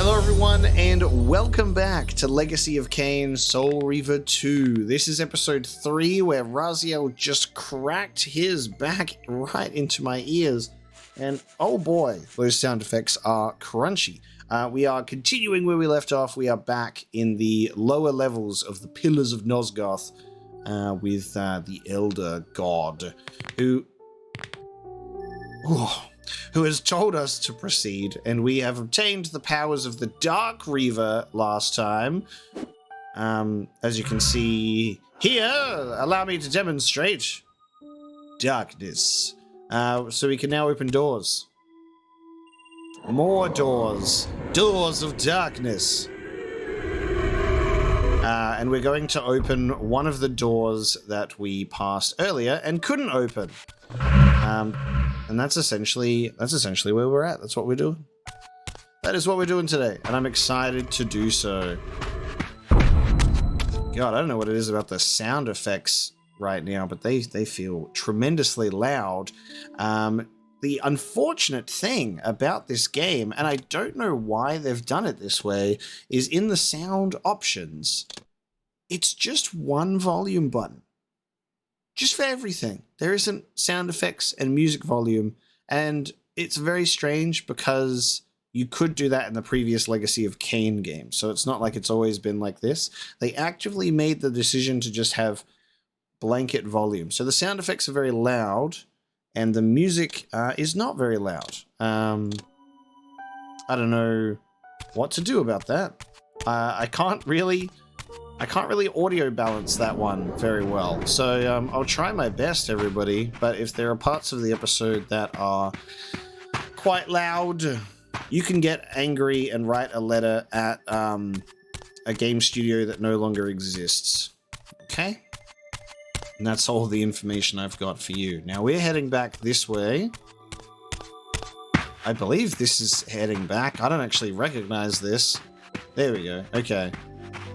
Hello everyone, and welcome back to Legacy of Kain Soul Reaver 2. This is episode 3, where Raziel just cracked his back right into my ears. And oh boy, those sound effects are crunchy. We are continuing where we left off. We are back in the lower levels of the Pillars of Nosgoth with the Elder God, who has told us to proceed, and we have obtained the powers of the Dark Reaver last time. As you can see here, allow me to demonstrate darkness. So we can now open doors. More doors. Doors of darkness. And we're going to open one of the doors that we passed earlier and couldn't open. And that's essentially where we're at. That's what we're doing. That is what we're doing today, and I'm excited to do so. God, I don't know what it is about the sound effects right now, but they feel tremendously loud. The unfortunate thing about this game, and I don't know why they've done it this way, is in the sound options, it's just one volume button. Just for everything. There isn't sound effects and music volume, and it's very strange because you could do that in the previous Legacy of Kain game, so it's not like it's always been like this. They actively made the decision to just have blanket volume. So the sound effects are very loud, and the music is not very loud. I don't know what to do about that. I can't really audio balance that one very well. So I'll try my best, everybody, but if there are parts of the episode that are quite loud, you can get angry and write a letter at a game studio that no longer exists. Okay? And that's all the information I've got for you. Now we're heading back this way. I believe this is heading back. I don't actually recognize this. There we go. Okay.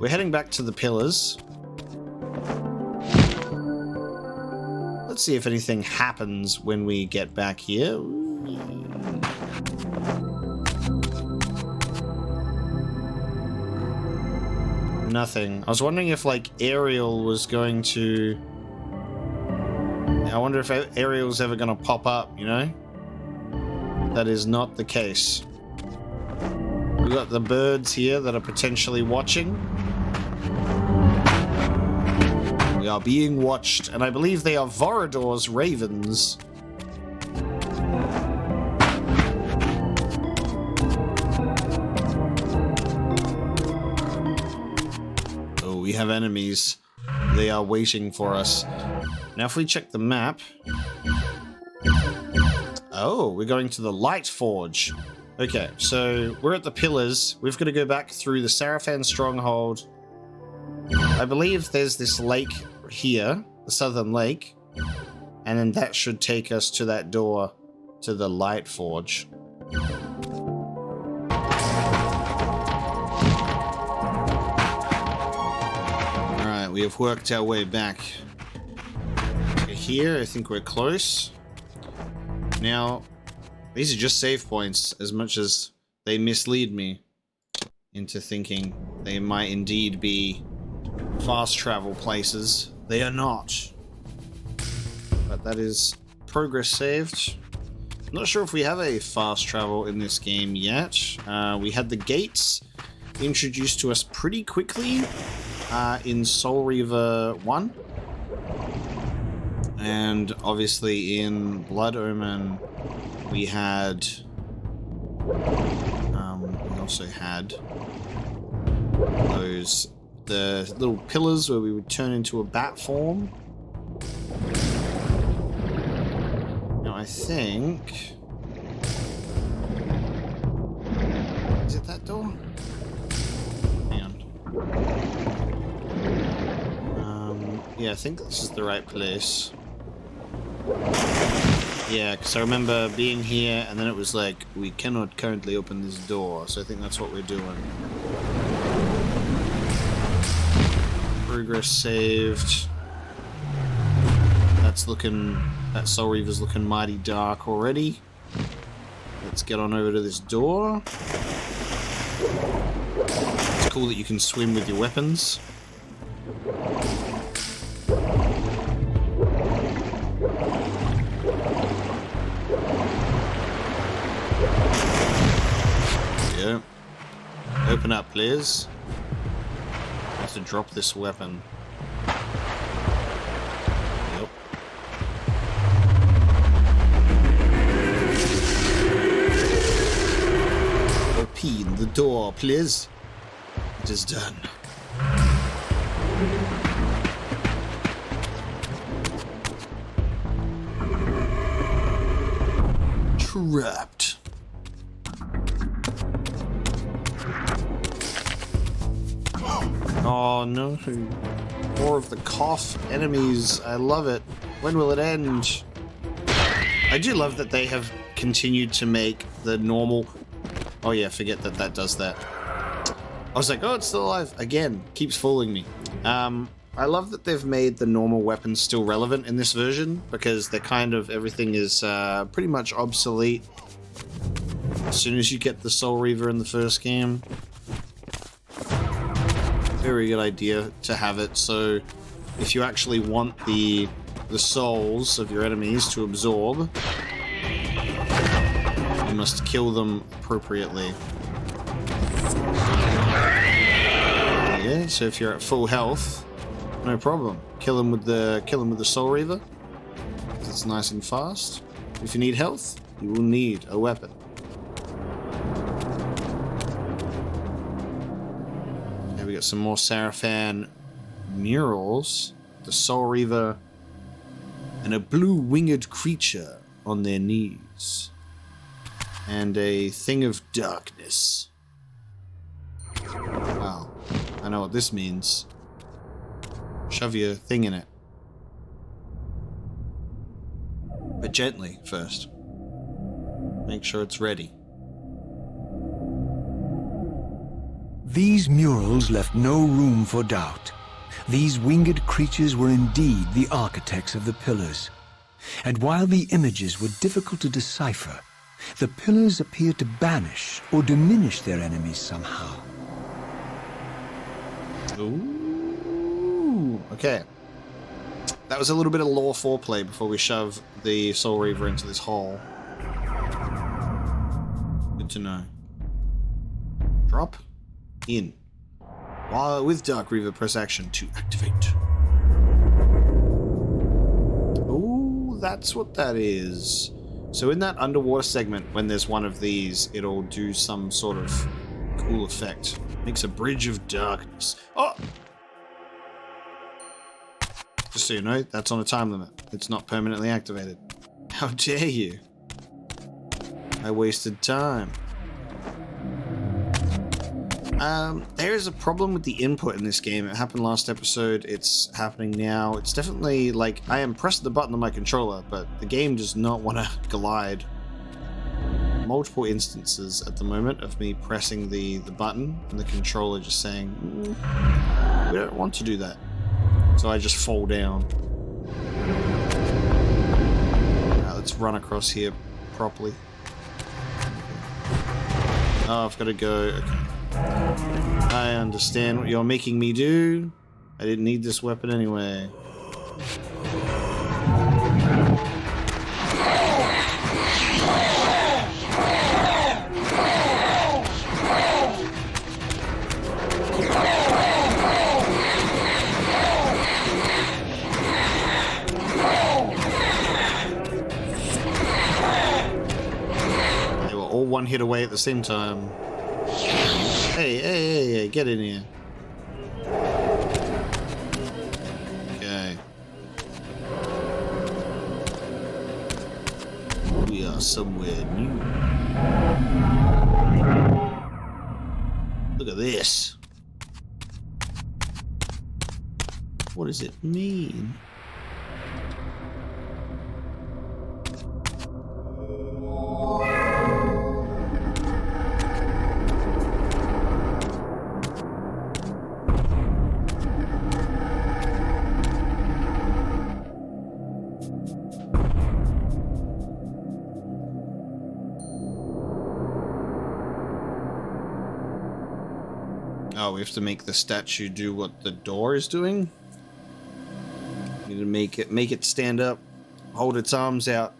We're heading back to the pillars. Let's see if anything happens when we get back here. Nothing. I was wondering if, like, Ariel was going to... I wonder if Ariel's ever going to pop up, you know? That is not the case. We've got the birds here that are potentially watching. We are being watched, and I believe they are Vorador's ravens. Oh, we have enemies. They are waiting for us. Now, if we check the map... Oh, we're going to the Light Forge. Okay, so we're at the pillars. We've got to go back through the Sarafan stronghold. I believe there's this lake here, the Southern Lake, and then that should take us to that door to the Light Forge. Alright, we have worked our way back. Here, I think we're close. Now, these are just save points, as much as they mislead me into thinking they might indeed be fast travel places. They are not. But that is progress saved. I'm not sure if we have a fast travel in this game yet. We had the gates introduced to us pretty quickly in Soul Reaver 1. And obviously in Blood Omen, we had... we also had the little pillars where we would turn into a bat form. Now I think... Is it that door? Hang on. Yeah, I think this is the right place. Yeah, because I remember being here, and then it was like, we cannot currently open this door, so I think that's what we're doing. Progress saved. That Soul Reaver's looking mighty dark already. Let's get on over to this door. It's cool that you can swim with your weapons. Yeah. Open up, please. I have to drop this weapon. Yep. Open the door, please. It is done. Trapped. Oh no. More of the cough enemies. I love it. When will it end? I do love that they have continued to make the normal... Oh yeah, forget that that does that. I was like, oh, it's still alive. Again, keeps fooling me. I love that they've made the normal weapons still relevant in this version, because they're kind of... everything is pretty much obsolete as soon as you get the Soul Reaver in the first game. Very good idea to have it, so if you actually want the souls of your enemies to absorb, you must kill them appropriately. Yeah, so if you're at full health, no problem. Kill them with the Soul Reaver. It's nice and fast. If you need health, you will need a weapon. We got some more Sarafan murals, the Soul Reaver, and a blue winged creature on their knees, and a thing of darkness. Wow, I know what this means. Shove your thing in it, but gently first. Make sure it's ready. These murals left no room for doubt. These winged creatures were indeed the architects of the pillars. And while the images were difficult to decipher, the pillars appeared to banish or diminish their enemies somehow. Ooh, okay. That was a little bit of lore foreplay before we shove the Soul Reaver into this hole. Good to know. Drop in. While with Dark Reaver, press action to activate. Ooh, that's what that is. So in that underwater segment, when there's one of these, it'll do some sort of cool effect. Makes a bridge of darkness. Oh! Just so you know, that's on a time limit. It's not permanently activated. How dare you? I wasted time. There is a problem with the input in this game. It happened last episode, it's happening now. It's definitely like, I am pressing the button on my controller, but the game does not want to glide. Multiple instances at the moment of me pressing the button and the controller just saying, we don't want to do that. So I just fall down. Alright, let's run across here properly. Oh, I've got to go, okay. I understand what you're making me do. I didn't need this weapon anyway. They were all one hit away at the same time. Hey, get in here. Okay. We are somewhere new. Look at this. What does it mean? Oh, we have to make the statue do what the door is doing? We need to make it stand up, hold its arms out.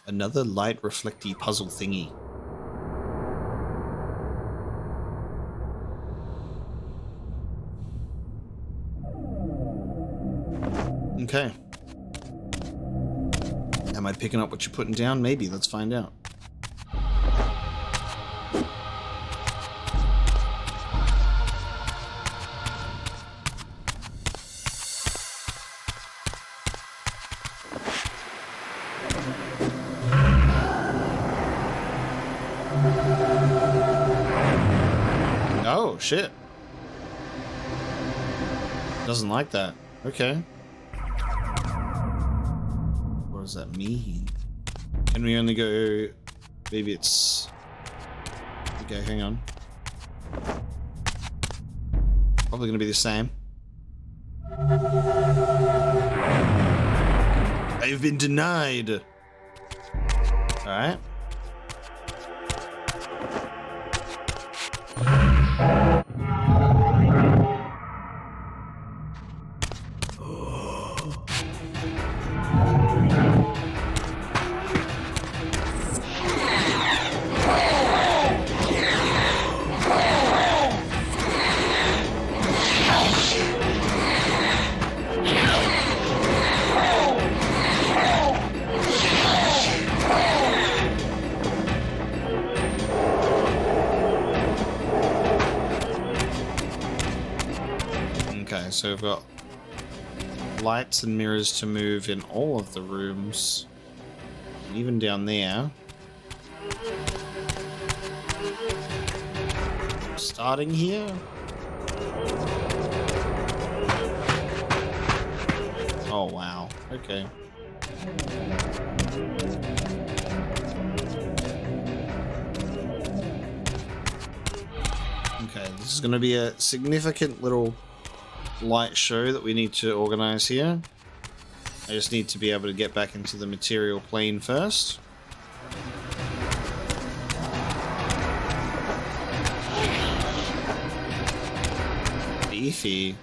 Another light reflecty puzzle thingy. Okay. Am I picking up what you're putting down? Maybe. Let's find out. Oh, shit. Doesn't like that. Okay. What does that mean? Can we only go... Maybe it's... Okay, hang on. Probably gonna be the same. I've been denied! Alright. So we've got lights and mirrors to move in all of the rooms, and even down there. Starting here. Oh wow, okay. Okay, this is going to be a significant little light show that we need to organize here. I just need to be able to get back into the material plane first. Beefy.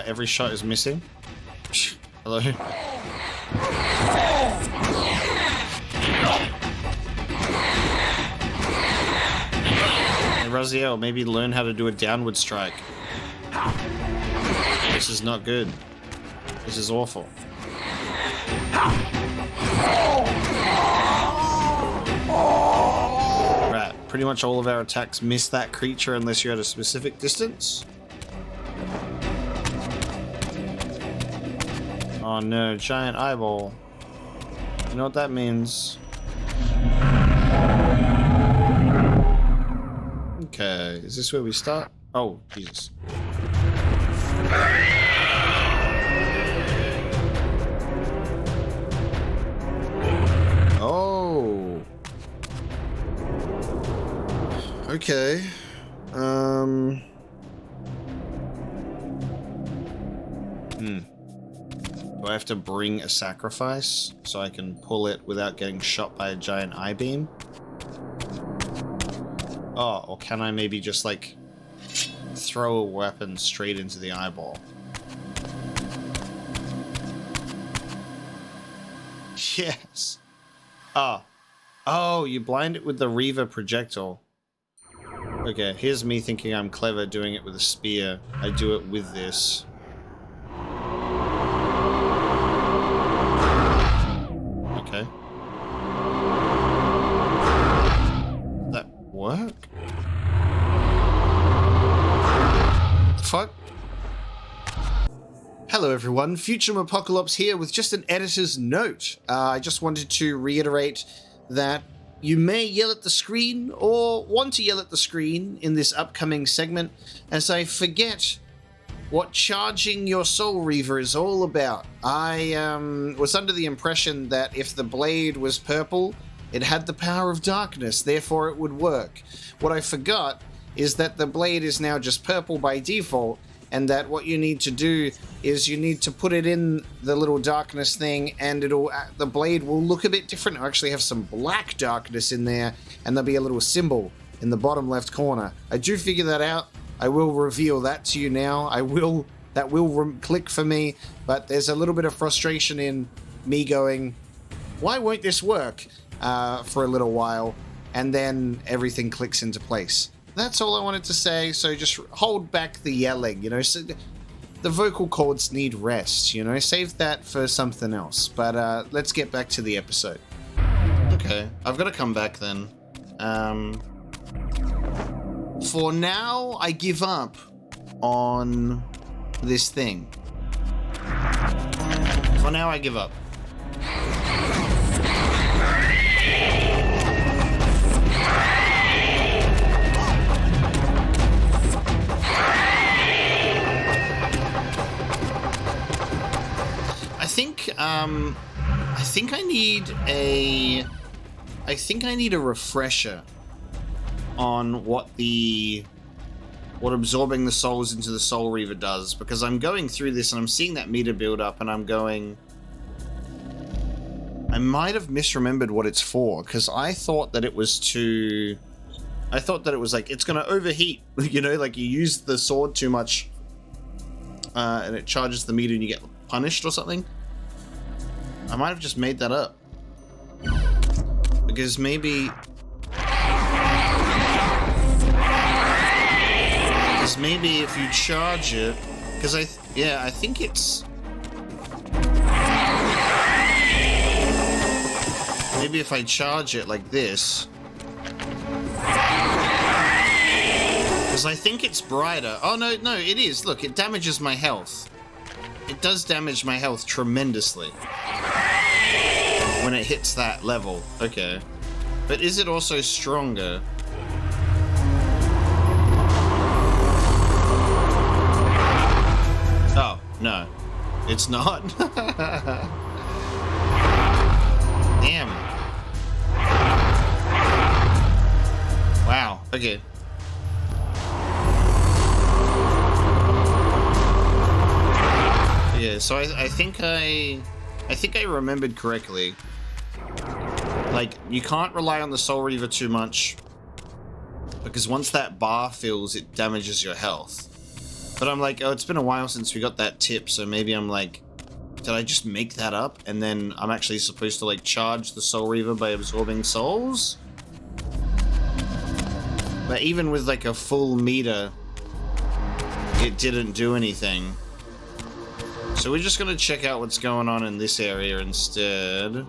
Every shot is missing. Hello. Raziel, maybe learn how to do a downward strike. This is not good. This is awful. Right, pretty much all of our attacks miss that creature unless you're at a specific distance. Oh no, giant eyeball. You know what that means? Okay, is this where we start? Oh, Jesus. Oh. Okay. Do I have to bring a sacrifice so I can pull it without getting shot by a giant eye beam? Oh, or can I maybe just, like, throw a weapon straight into the eyeball? Yes! Ah. Oh, you blind it with the Reaver projectile. Okay, here's me thinking I'm clever doing it with a spear. I do it with this. Okay. Does that work? Fuck. Hello everyone, Future Apocalypse here with just an editor's note. I just wanted to reiterate that you may yell at the screen or want to yell at the screen in this upcoming segment as I forget what charging your soul Reaver is all about. I was under the impression that if the blade was purple, it had the power of darkness, therefore it would work. What I forgot is that the blade is now just purple by default, and that what you need to do is you need to put it in the little darkness thing, and the blade will look a bit different. It'll actually have some black darkness in there, and there'll be a little symbol in the bottom left corner. I do figure that out. I will reveal that to you now. That will click for me, but there's a little bit of frustration in me going, why won't this work, for a little while, and then everything clicks into place. That's all I wanted to say, so just hold back the yelling, you know. So the vocal cords need rest, you know. Save that for something else. But let's get back to the episode. Okay, I've got to come back then. For now, I give up on this thing. For now, I give up. I think I need a refresher on what absorbing the souls into the Soul Reaver does, because I'm going through this and I'm seeing that meter build up and I'm going, I might have misremembered what it's for, because I thought that it was like, it's gonna overheat, you know, like you use the sword too much and it charges the meter and you get punished or something. I might have just made that up. Because maybe if you charge it, because I think it's, maybe if I charge it like this, because I think it's brighter. Oh no, it is. Look, it damages my health. It does damage my health tremendously when it hits that level. Okay. But is it also stronger? Oh, no. It's not. Damn. Wow. Okay. Yeah, so I think I remembered correctly. Like, you can't rely on the Soul Reaver too much, because once that bar fills, it damages your health. But I'm like, oh, it's been a while since we got that tip, so maybe I'm like, did I just make that up? And then I'm actually supposed to, like, charge the Soul Reaver by absorbing souls? But even with, like, a full meter, it didn't do anything. So we're just gonna check out what's going on in this area instead.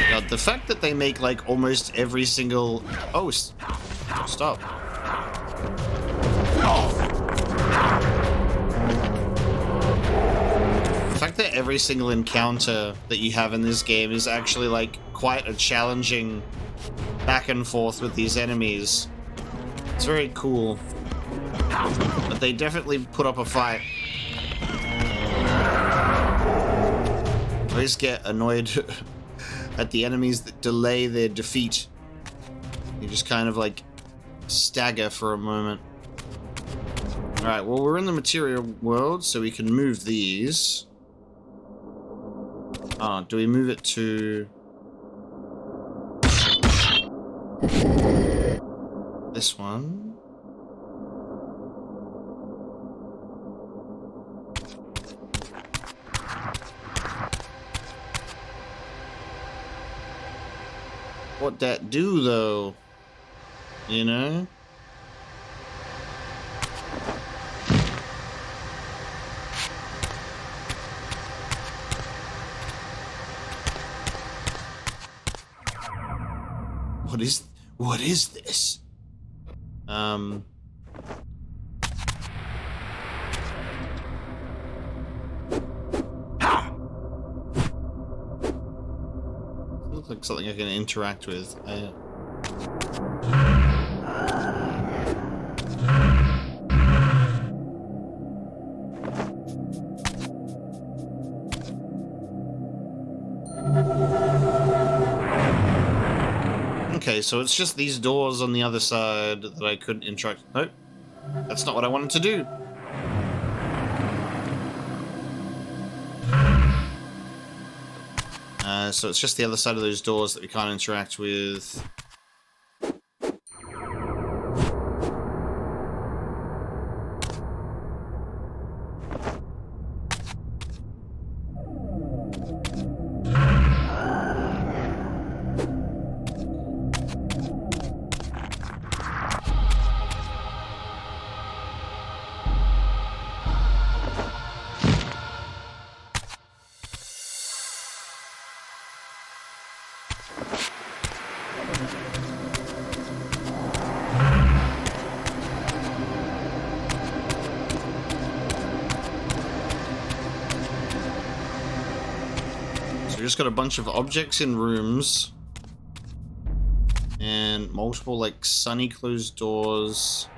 Now, the fact that they make like almost every single... Oh, stop. The fact that every single encounter that you have in this game is actually like quite a challenging back and forth with these enemies. It's very cool. But they definitely put up a fight. I always get annoyed at the enemies that delay their defeat. You just kind of like stagger for a moment. Alright, well, we're in the material world, so we can move these. Oh, do we move it to... this one? What that do, though? You know? What is this? Looks like something I can interact with. Okay, so it's just these doors on the other side that I couldn't interact. Nope. That's not what I wanted to do. So it's just the other side of those doors that we can't interact with. We just got a bunch of objects in rooms and multiple like sunny closed doors.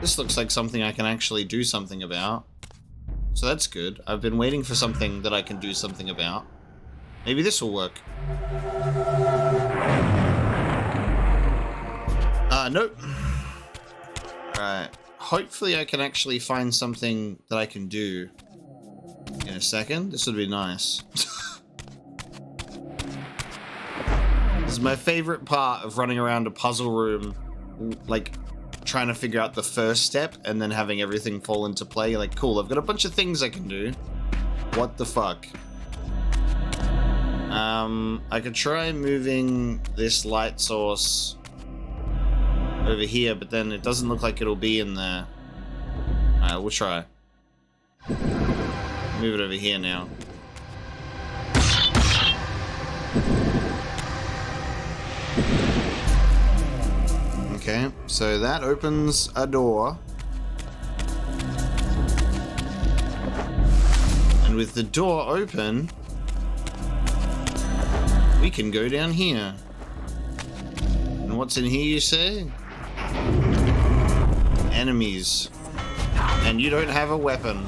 This looks like something I can actually do something about, so that's good. I've been waiting for something that I can do something about. Maybe this will work. Nope. Right, hopefully I can actually find something that I can do in a second. This would be nice. This is my favorite part of running around a puzzle room, like trying to figure out the first step and then having everything fall into play. Like, cool, I've got a bunch of things I can do. What the fuck? I could try moving this light source over here, but then it doesn't look like it'll be in there. Alright, we'll try. Move it over here now. Okay, so that opens a door. And with the door open, we can go down here. And what's in here, you say? Enemies. And you don't have a weapon.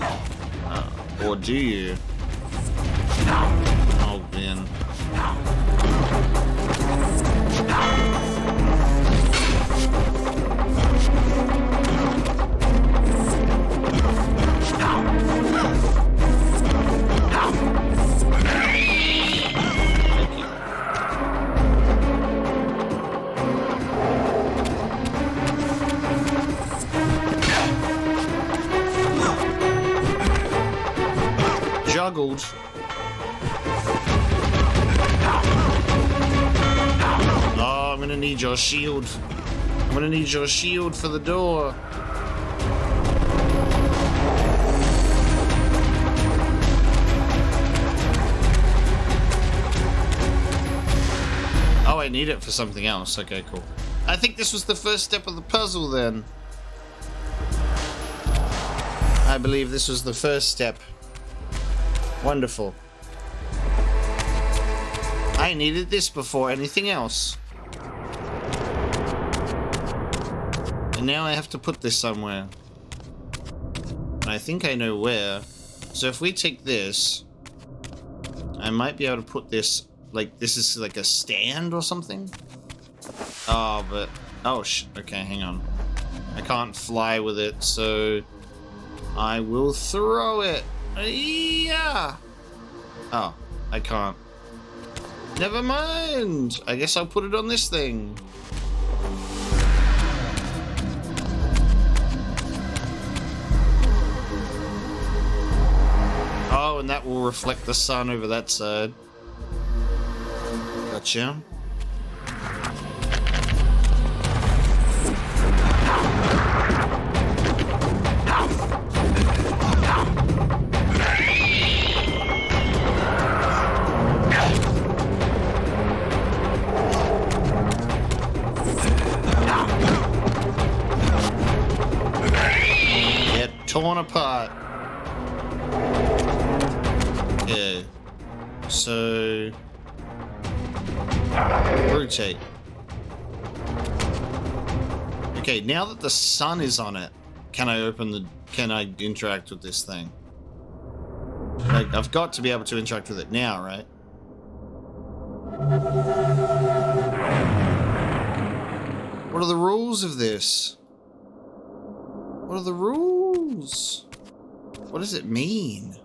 Or do you? Oh, man. Juggled. Oh, I'm gonna need your shield. I'm gonna need your shield for the door. Oh, I need it for something else. Okay, cool. I think this was the first step of the puzzle then. I believe this was the first step. Wonderful. I needed this before anything else. And now I have to put this somewhere. And I think I know where. So if we take this, I might be able to put this, like, this is like a stand or something? Oh, but... Oh, okay, hang on. I can't fly with it, so... I will throw it. Yeah. Oh, I can't. Never mind. I guess I'll put it on this thing. Oh, and that will reflect the sun over that side. Gotcha. Torn apart. Okay. So... rotate. Okay, now that the sun is on it, can I interact with this thing? Like, I've got to be able to interact with it now, right? What are the rules of this? What are the rules? What does it mean?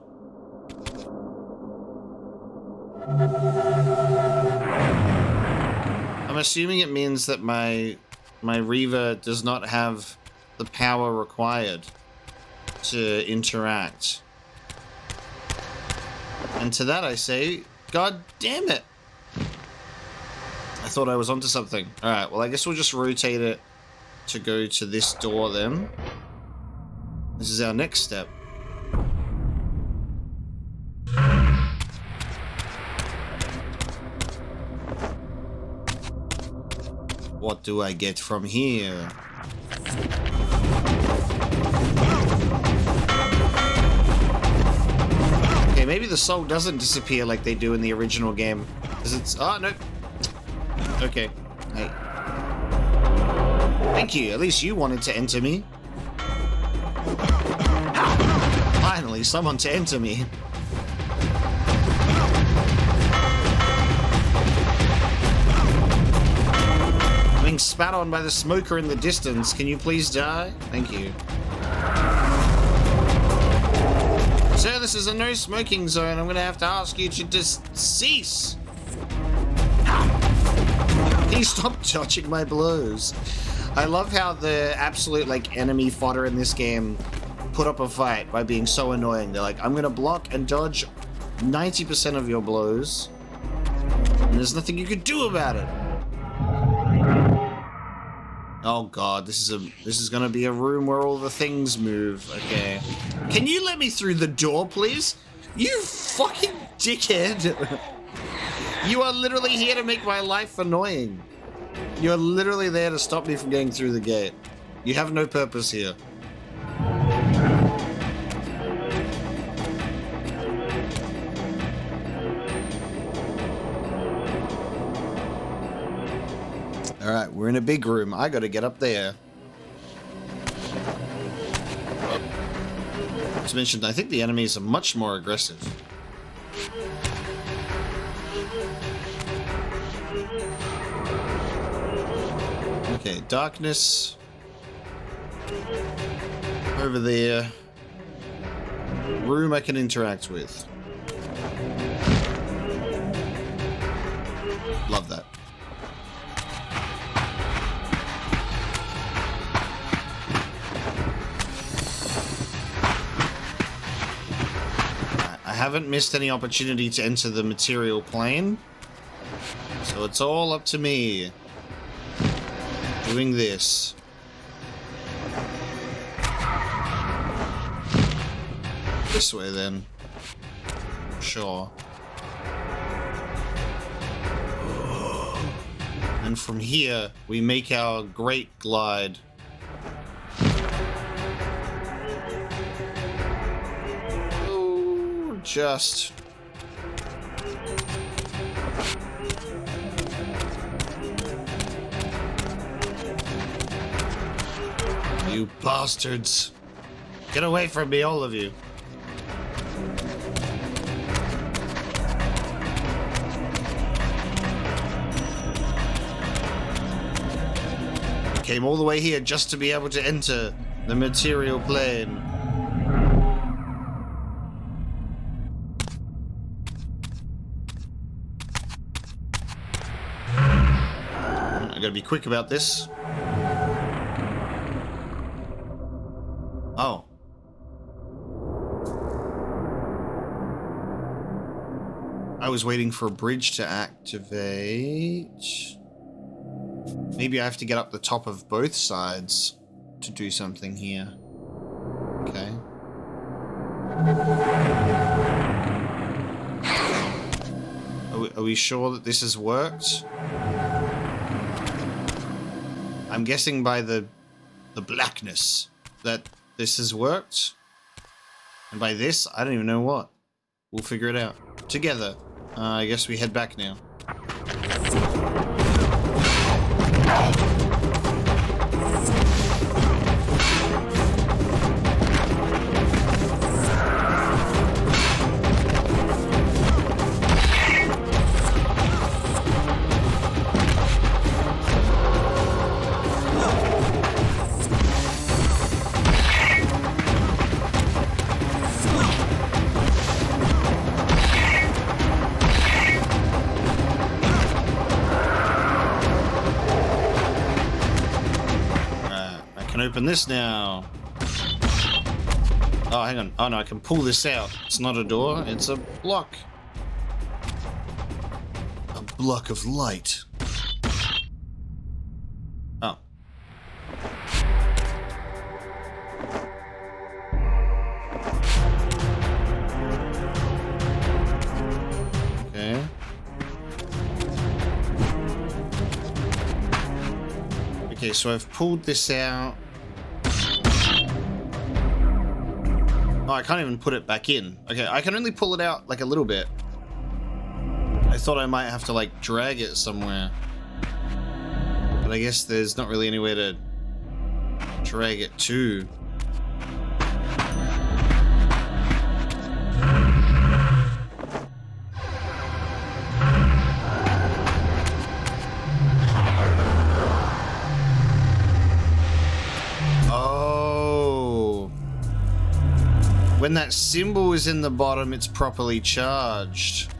I'm assuming it means that my Reaver does not have the power required to interact. And to that I say, God damn it! I thought I was onto something. Alright, well I guess we'll just rotate it to go to this door then. This is our next step. What do I get from here? Okay, maybe the soul doesn't disappear like they do in the original game. Because it's... Oh, no. Okay. Hey. Thank you. At least you wanted to enter me. Finally, someone to enter me. Being spat on by the smoker in the distance. Can you please die? Thank you. Sir, this is a no smoking zone. I'm gonna have to ask you to just cease. Can you stop dodging my blows? I love how the absolute like enemy fodder in this game put up a fight by being so annoying. They're like, I'm gonna block and dodge 90% of your blows, and there's nothing you can do about it. Oh god, this is gonna be a room where all the things move. Okay. Can you let me through the door, please? You fucking dickhead! You are literally here to make my life annoying. You are literally there to stop me from getting through the gate. You have no purpose here. Alright, we're in a big room. I gotta get up there. As mentioned, I think the enemies are much more aggressive. Okay, darkness. Over there. Room I can interact with. Love that. I haven't missed any opportunity to enter the material plane, so it's all up to me doing this. This way then. Sure. And from here we make our great glide. Just you bastards. Get away from me, all of you. I came all the way here just to be able to enter the material plane. I gotta be quick about this. Oh. I was waiting for a bridge to activate. Maybe I have to get up the top of both sides to do something here. Okay. Are we sure that this has worked? I'm guessing by the blackness that this has worked. And by this, I don't even know what. We'll figure it out. Together. I guess we head back now. can open this now. Oh, hang on. Oh no, I can pull this out. It's not a door, it's a block. A block of light. Oh. Okay. Okay, so I've pulled this out. Oh, I can't even put it back in. Okay, I can only pull it out like a little bit. I thought I might have to like drag it somewhere. But I guess there's not really anywhere to drag it to. When that symbol is in the bottom, it's properly charged.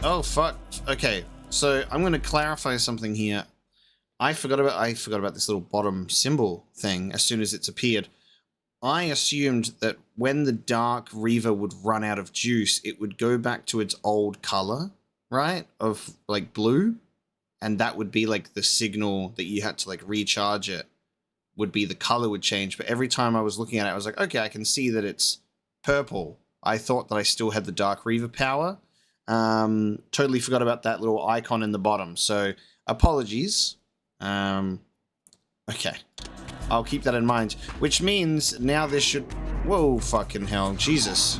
Oh, fuck. Okay, so I'm going to clarify something here. I forgot about this little bottom symbol thing as soon as it's appeared. I assumed that when the Dark Reaver would run out of juice, it would go back to its old color, right? Of, like, blue. And that would be, like, the signal that you had to, like, recharge it. Would be the color would change, but every time I was looking at it, I was like, okay, I can see that it's purple. I thought that I still had the Dark Reaver power. Totally forgot about that little icon in the bottom, so apologies. Okay, I'll keep that in mind, which means now this should... Whoa, fucking hell, Jesus.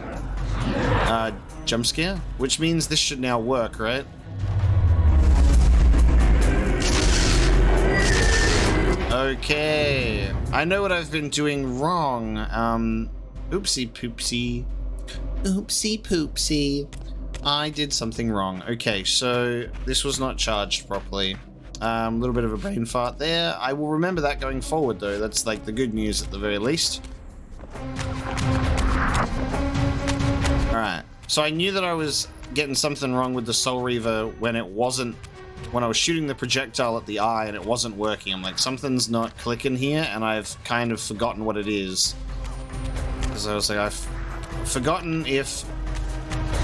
Jump scare? Which means this should now work, right? Okay, I know what I've been doing wrong. Oopsie poopsie. Oopsie poopsie. I did something wrong. Okay, so this was not charged properly. A little bit of a brain fart there. I will remember that going forward, though. That's like the good news at the very least. Alright, so I knew that I was getting something wrong with the Soul Reaver when it wasn't... When I was shooting the projectile at the eye and it wasn't working. I'm like, something's not clicking here, and I've kind of forgotten what it is. Because I was like, I've forgotten if,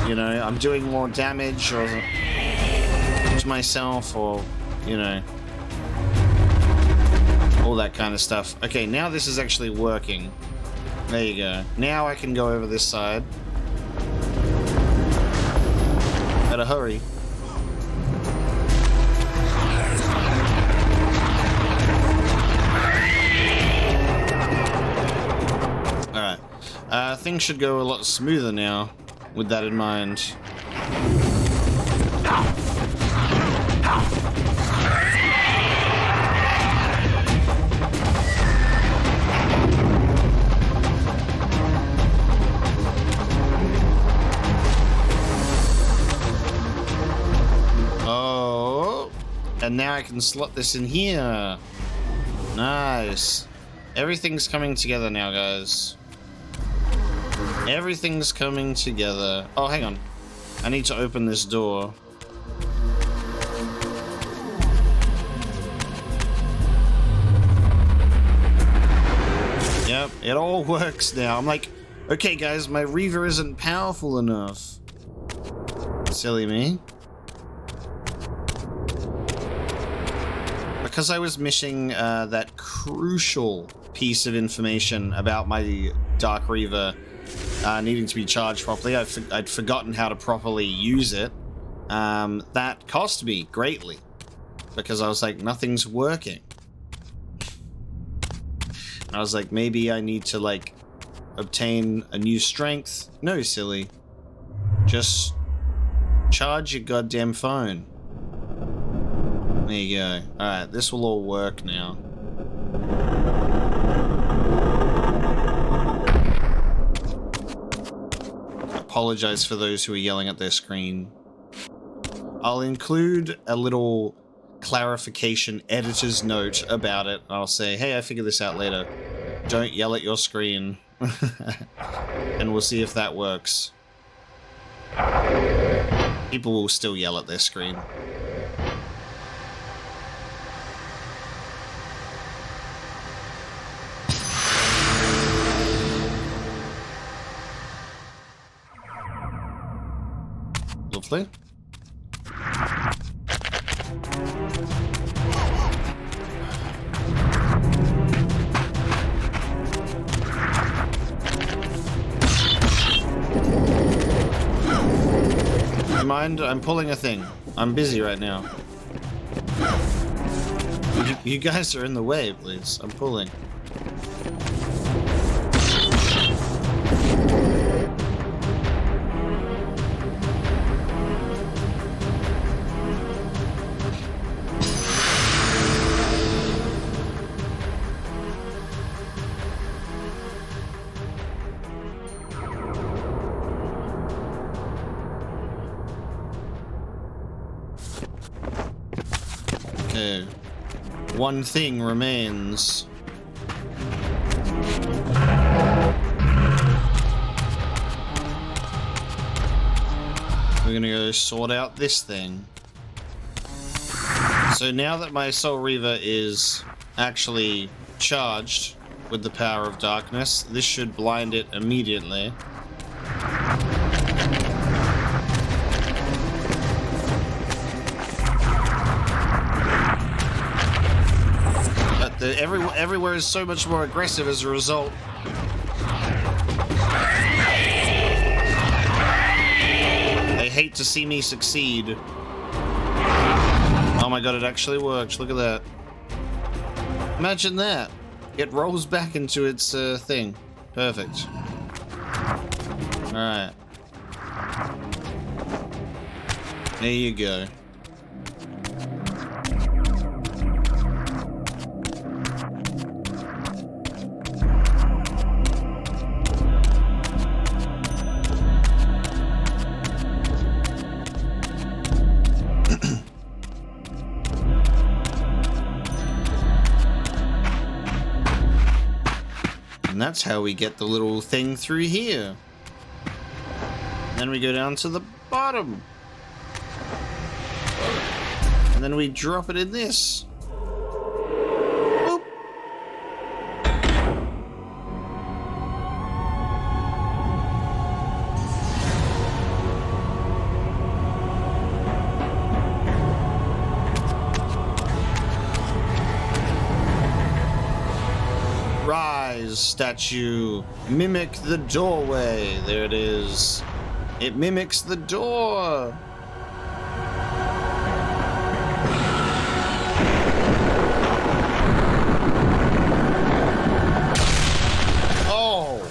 you know, I'm doing more damage or to myself or, you know, all that kind of stuff. Okay, now this is actually working. There you go. Now I can go over this side. Better hurry. Things should go a lot smoother now, with that in mind. Oh, and now I can slot this in here. Nice. Everything's coming together now, guys. Everything's coming together. Oh, hang on. I need to open this door. Yep, it all works now. I'm like, okay, guys, my Reaver isn't powerful enough. Silly me. Because I was missing that crucial piece of information about my Dark Reaver needing to be charged properly. I'd forgotten how to properly use it. That cost me greatly because I was like, nothing's working. I was like, maybe I need to like obtain a new strength. No, silly. Just charge your goddamn phone. There you go. Alright, this will all work now. Apologize for those who are yelling at their screen. I'll include a little clarification editor's note about it. I'll say, hey, I figured this out later. Don't yell at your screen. And we'll see if that works. People will still yell at their screen. honestly. Mind, I'm pulling a thing. I'm busy right now. You guys are in the way, please. I'm pulling. Okay. One thing remains. We're gonna go sort out this thing. So now that my Soul Reaver is actually charged with the power of darkness, this should blind it immediately. Everywhere is so much more aggressive as a result. They hate to see me succeed. Oh my god, it actually works. Look at that. Imagine that. It rolls back into its thing. Perfect. Alright. There you go. And that's how we get the little thing through here. Then we go down to the bottom. And then we drop it in this. Boop. Rise, statue. Mimic the doorway. There it is. It mimics the door. Oh.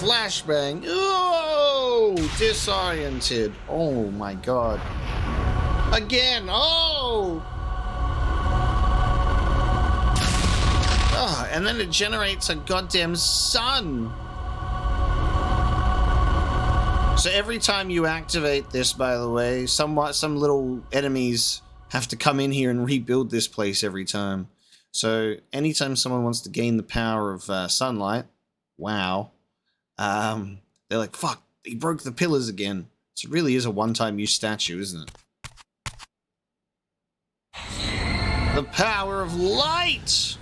Flashbang. Oh. Disoriented. Oh my god. Again. Oh. Oh, and then it generates a goddamn sun. So every time you activate this, by the way, some little enemies have to come in here and rebuild this place every time. So anytime someone wants to gain the power of sunlight, wow, they're like, fuck, he broke the pillars again. So it really is a one-time use statue, isn't it? The power of light!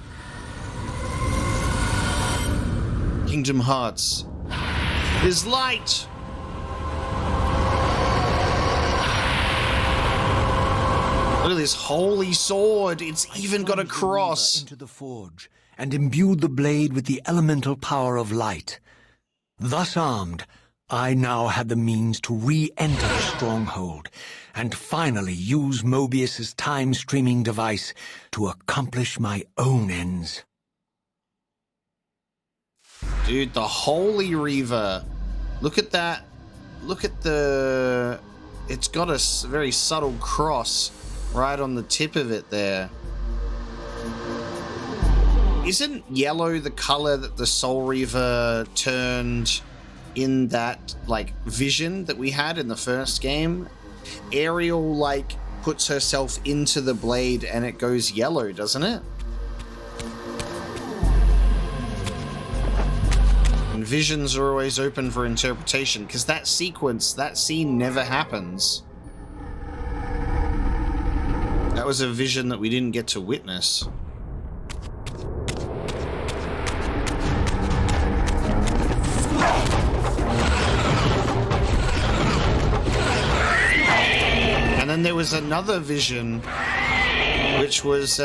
Kingdom Hearts is light. Look at this holy sword. It's even got a cross. Into the forge and imbued the blade with the elemental power of light. Thus armed, I now had the means to re-enter the stronghold and finally use Moebius's time-streaming device to accomplish my own ends. Dude, the Holy Reaver. Look at that. Look at the... It's got a very subtle cross right on the tip of it there. Isn't yellow the color that the Soul Reaver turned in that, like, vision that we had in the first game? Ariel, like, puts herself into the blade and it goes yellow, doesn't it? And visions are always open for interpretation, because that sequence, that scene never happens. That was a vision that we didn't get to witness. then there was another vision, which was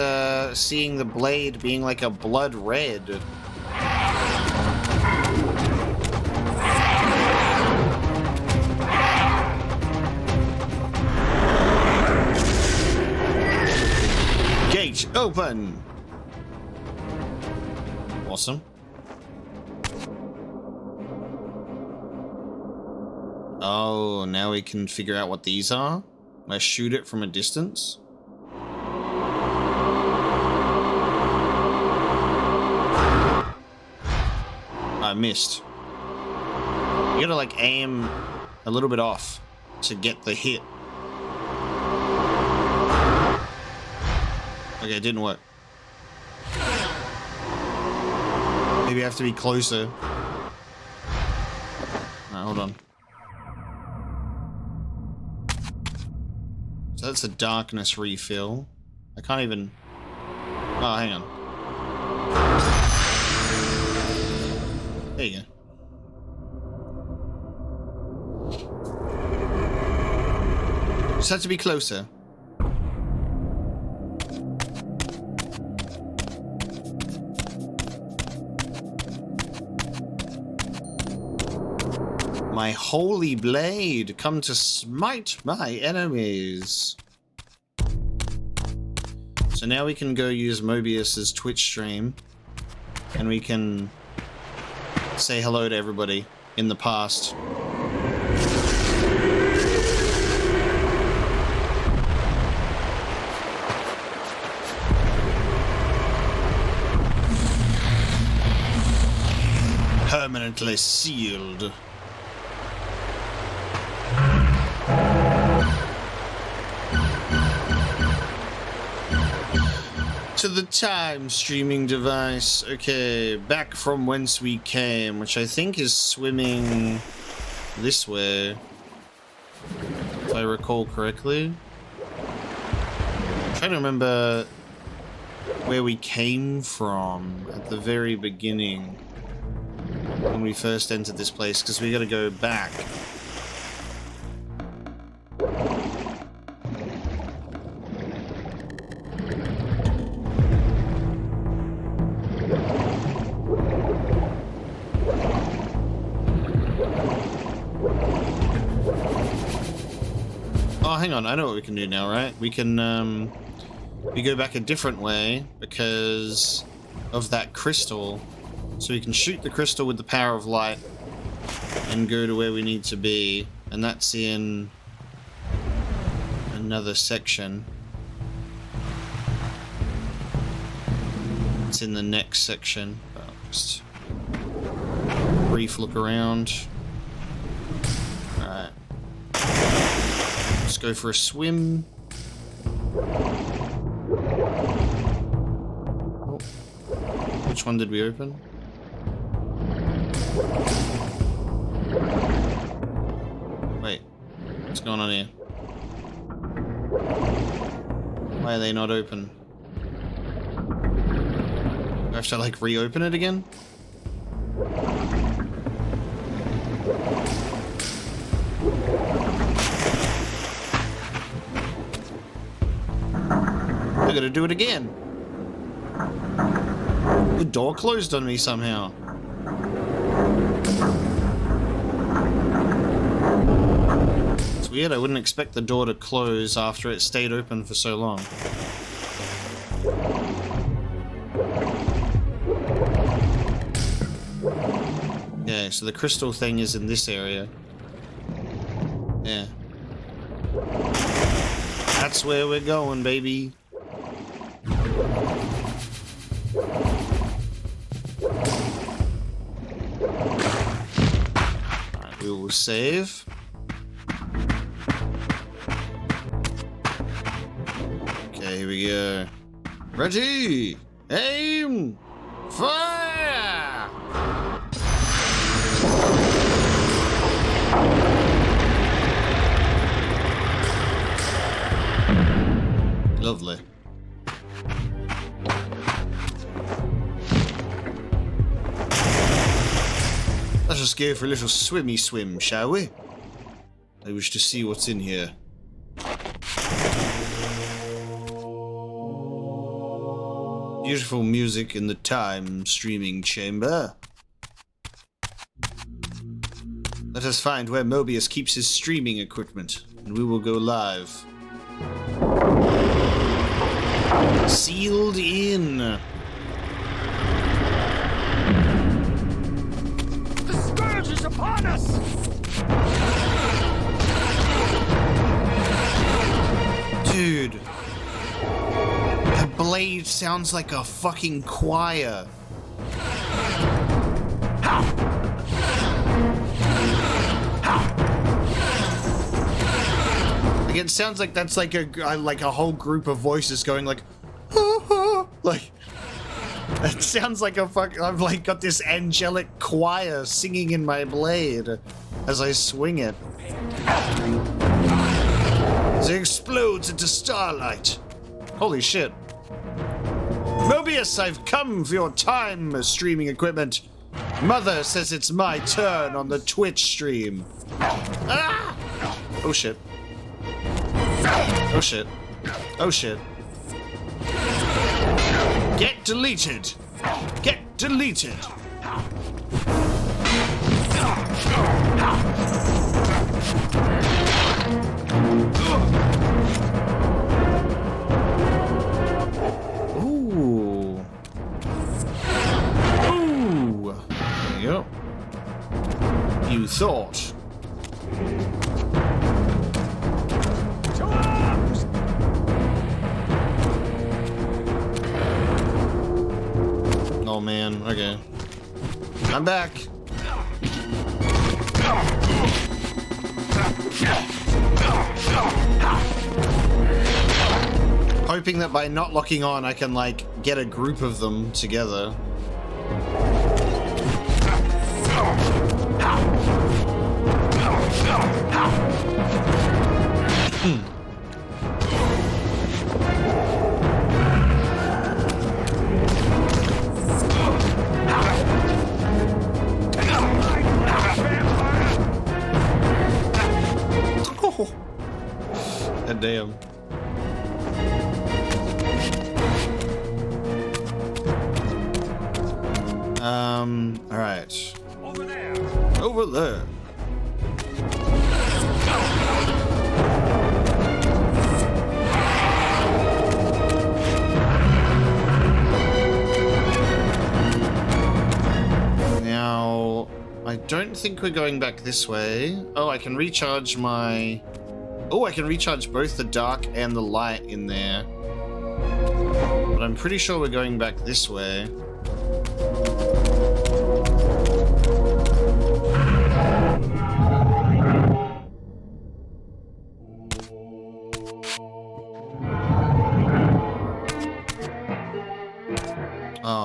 seeing the blade being like a blood red. Gate open. Awesome. Oh, now we can figure out what these are. I shoot it from a distance. I missed. You gotta like aim a little bit off to get the hit. Okay, it didn't work. Maybe I have to be closer. Alright, hold on. So that's a darkness refill. I can't even... Oh, hang on. There you go. Just have to be closer. My holy blade, come to smite my enemies. So now we can go use Moebius's Twitch stream, and we can say hello to everybody in the past. Permanently sealed. To the time streaming device. Okay, back from whence we came, which I think is swimming this way, if I recall correctly. I'm trying to remember where we came from at the very beginning when we first entered this place, because we got to go back. Oh, hang on, I know what we can do now, right? We can, we go back a different way because of that crystal. So we can shoot the crystal with the power of light and go to where we need to be. And that's in another section. It's in the next section. I'll just brief look around. Alright. Let's go for a swim. Oh. Which one did we open? Wait, what's going on here? Why are they not open? Do I have to like reopen it again? I gotta do it again. The door closed on me somehow. It's weird, I wouldn't expect the door to close after it stayed open for so long. Okay, so the crystal thing is in this area. Yeah. That's where we're going, baby. Alright, we will save. Okay, here we go. Ready! Aim! Fire! Lovely. Let's just go for a little swimmy swim, shall we? I wish to see what's in here. Beautiful music in the time streaming chamber. Let us find where Moebius keeps his streaming equipment, and we will go live. Sealed in. The scourge is upon us! Dude. The blade sounds like a fucking choir. Like it sounds like that's like a whole group of voices going like, like that sounds like a fuck. I've like got this angelic choir singing in my blade as I swing it. As it explodes into starlight. Holy shit. Moebius, I've come for your time streaming equipment. Mother says it's my turn on the Twitch stream. Ah! Oh shit. Oh shit. Oh shit. Get deleted. Get deleted. Ooh. Ooh. There you go. You thought. Oh man, okay. I'm back. Hoping that by not locking on, I can, like, get a group of them together. Damn. All right. Over there. Over there. Now, I don't think we're going back this way. Oh, I can recharge my... Oh, I can recharge both the dark and the light in there. But I'm pretty sure we're going back this way.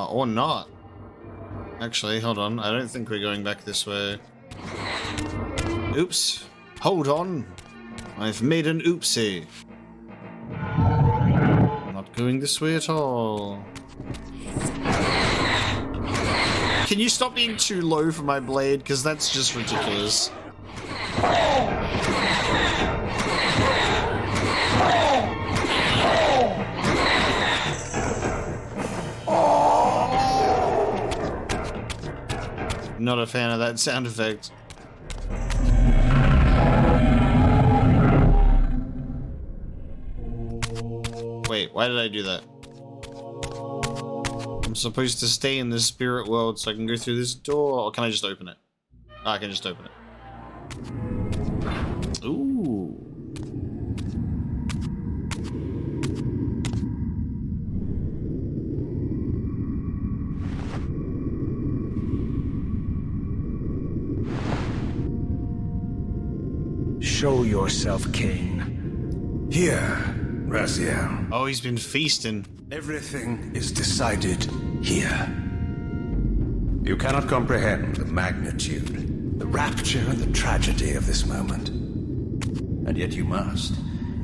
Or not. Actually, hold on. I don't think we're going back this way. Oops. Hold on. I've made an oopsie. Not going this way at all. Can you stop being too low for my blade? Because that's just ridiculous. Not a fan of that sound effect. Wait, why did I do that? I'm supposed to stay in the spirit world so I can go through this door, or can I just open it? Oh, I can just open it. Ooh. Show yourself, Kain. Here, Raziel. Oh, he's been feasting. Everything is decided here. You cannot comprehend the magnitude, the rapture and the tragedy of this moment. And yet you must,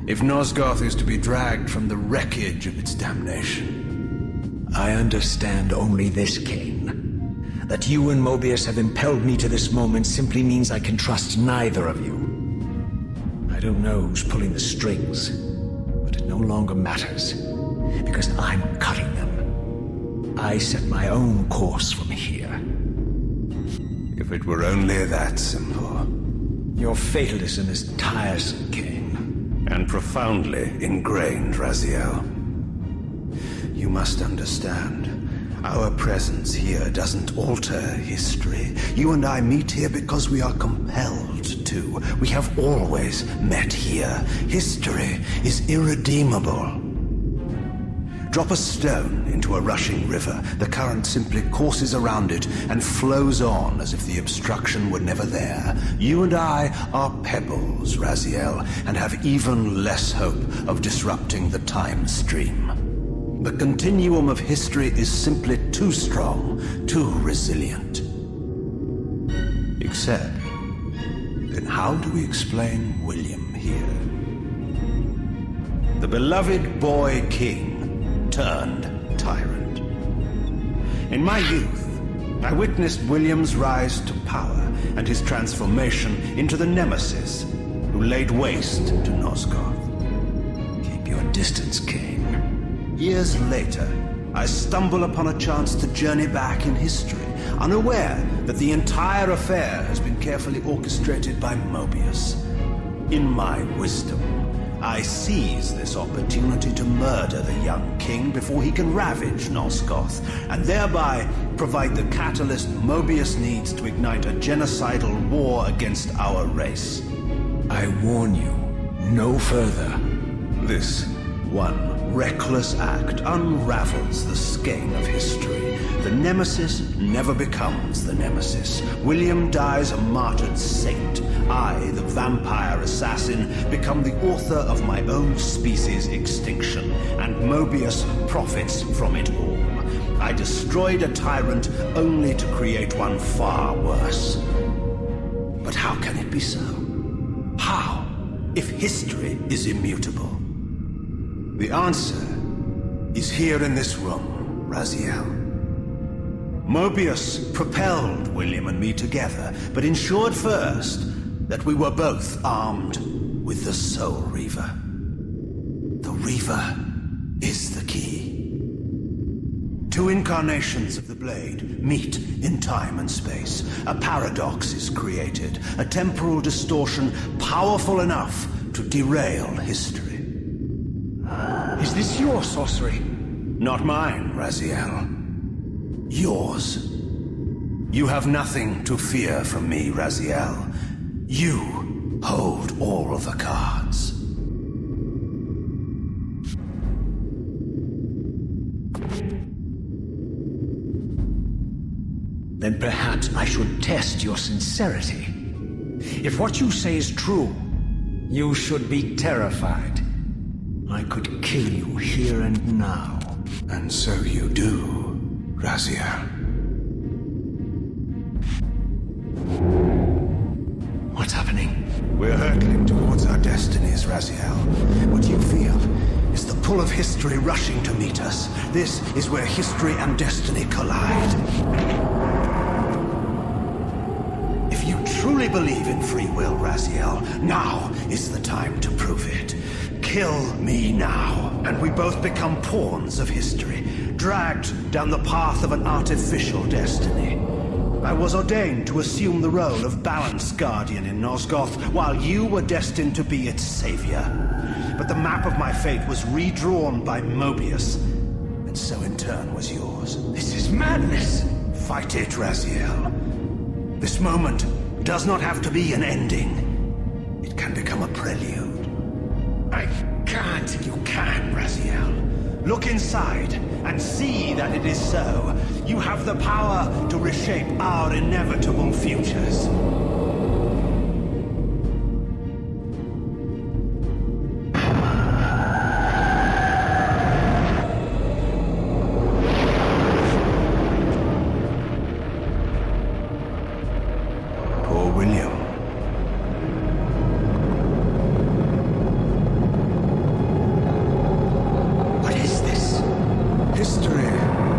if Nosgoth is to be dragged from the wreckage of its damnation. I understand only this, Kain. That you and Moebius have impelled me to this moment simply means I can trust neither of you. I don't know who's pulling the strings, but it no longer matters, because I'm cutting them. I set my own course from here. If it were only that simple. Your fatalism is tiresome, Kain. And profoundly ingrained, Raziel. You must understand, our presence here doesn't alter history. You and I meet here because we are compelled to. We have always met here. History is irredeemable. Drop a stone into a rushing river. The current simply courses around it and flows on as if the obstruction were never there. You and I are pebbles, Raziel, and have even less hope of disrupting the time stream. The continuum of history is simply too strong, too resilient. Except, then how do we explain William here? The beloved boy king turned tyrant. In my youth, I witnessed William's rise to power and his transformation into the nemesis who laid waste to Nosgoth. Keep your distance, Kain. Years later, I stumble upon a chance to journey back in history, unaware that the entire affair has been carefully orchestrated by Moebius. In my wisdom, I seize this opportunity to murder the young king before he can ravage Nosgoth, and thereby provide the catalyst Moebius needs to ignite a genocidal war against our race. I warn you, no further. This one reckless act unravels the skein of history. The nemesis never becomes the nemesis. William dies a martyred saint. I, the vampire assassin, become the author of my own species' extinction, and Moebius profits from it all. I destroyed a tyrant only to create one far worse. But how can it be so? How, if history is immutable? The answer is here in this room, Raziel. Moebius propelled William and me together, but ensured first that we were both armed with the Soul Reaver. The Reaver is the key. Two incarnations of the blade meet in time and space. A paradox is created, a temporal distortion powerful enough to derail history. Is this your sorcery? Not mine, Raziel. Yours. You have nothing to fear from me, Raziel. You hold all the cards. Then perhaps I should test your sincerity. If what you say is true, you should be terrified. I could kill you here and now. And so you do, Raziel. What's happening? We're hurtling towards our destinies, Raziel. What you feel is the pull of history rushing to meet us. This is where history and destiny collide. If you truly believe in free will, Raziel, now is the time to prove it. Kill me now, and we both become pawns of history, dragged down the path of an artificial destiny. I was ordained to assume the role of Balance Guardian in Nosgoth, while you were destined to be its savior. But the map of my fate was redrawn by Moebius, and so in turn was yours. This is madness! Fight it, Raziel. This moment does not have to be an ending. It can become a prelude. I can't. You can, Raziel. Look inside and see that it is so. You have the power to reshape our inevitable futures. Poor William. History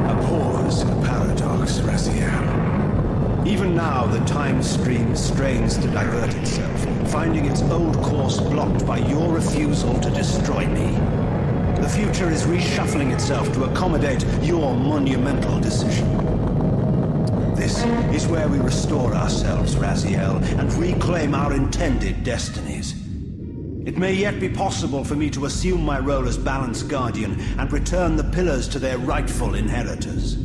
abhors a paradox, Raziel. Even now, the time stream strains to divert itself, finding its old course blocked by your refusal to destroy me. The future is reshuffling itself to accommodate your monumental decision. This is where we restore ourselves, Raziel, and reclaim our intended destinies. It may yet be possible for me to assume my role as Balance Guardian and return the pillars to their rightful inheritors.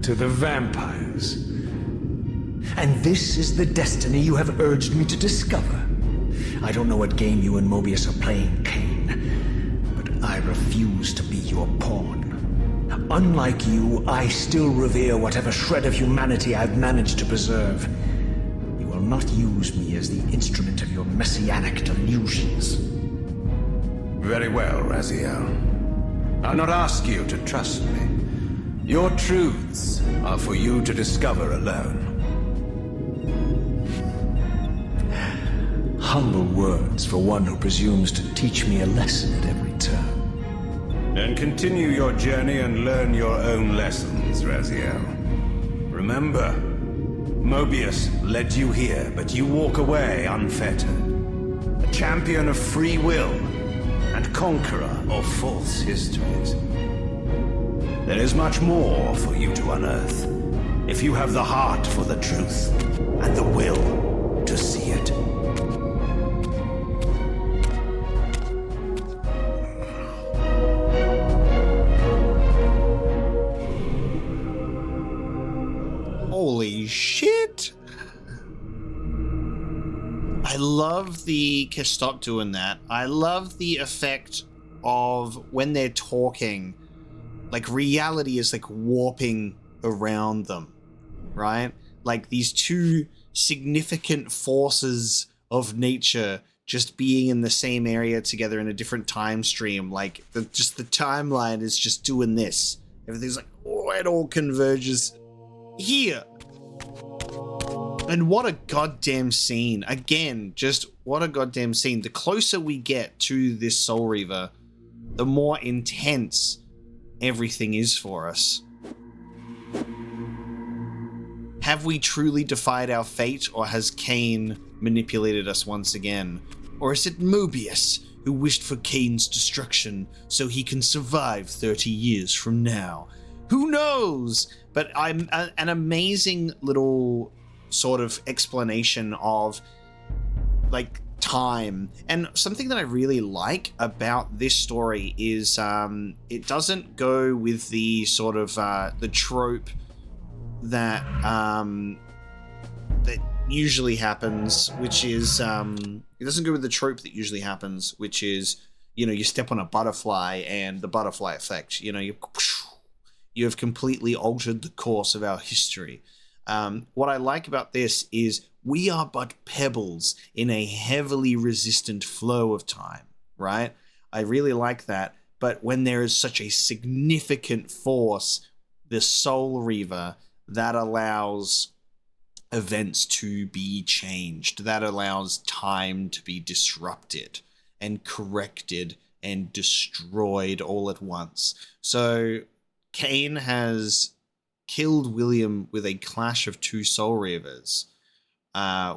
To the vampires. And this is the destiny you have urged me to discover. I don't know what game you and Moebius are playing, Kain, but I refuse to be your pawn. Unlike you, I still revere whatever shred of humanity I've managed to preserve. You will not use me as the instrument of your messianic delusions. Very well, Raziel. I'll not ask you to trust me. Your truths are for you to discover alone. Humble words for one who presumes to teach me a lesson at every turn. Then continue your journey and learn your own lessons, Raziel. Remember, Moebius led you here, but you walk away unfettered. A champion of free will and conqueror of false histories. There is much more for you to unearth, if you have the heart for the truth and the will to see it. Holy shit! I love the... Stop doing that. I love the effect of when they're talking, like reality is like warping around them, right? Like these two significant forces of nature just being in the same area together in a different time stream. Like the timeline is just doing this. Everything's like, oh, it all converges here. And what a goddamn scene. Again, just what a goddamn scene. The closer we get to this Soul Reaver, the more intense everything is for us. Have we truly defied our fate, or has Kain manipulated us once again? Or is it Moebius who wished for Kain's destruction so he can survive 30 years from now? Who knows? But I'm an amazing little sort of explanation of like time. And something that I really like about this story is it doesn't go with the sort of the trope that that usually happens, which is it doesn't go with the trope that usually happens, which is, you know, you step on a butterfly and the butterfly effect, you know, you have completely altered the course of our history. What I like about this is we are but pebbles in a heavily resistant flow of time, right? I really like that. But when there is such a significant force, the Soul Reaver, that allows events to be changed, that allows time to be disrupted and corrected and destroyed all at once. So Kain has killed William with a clash of two Soul Reavers,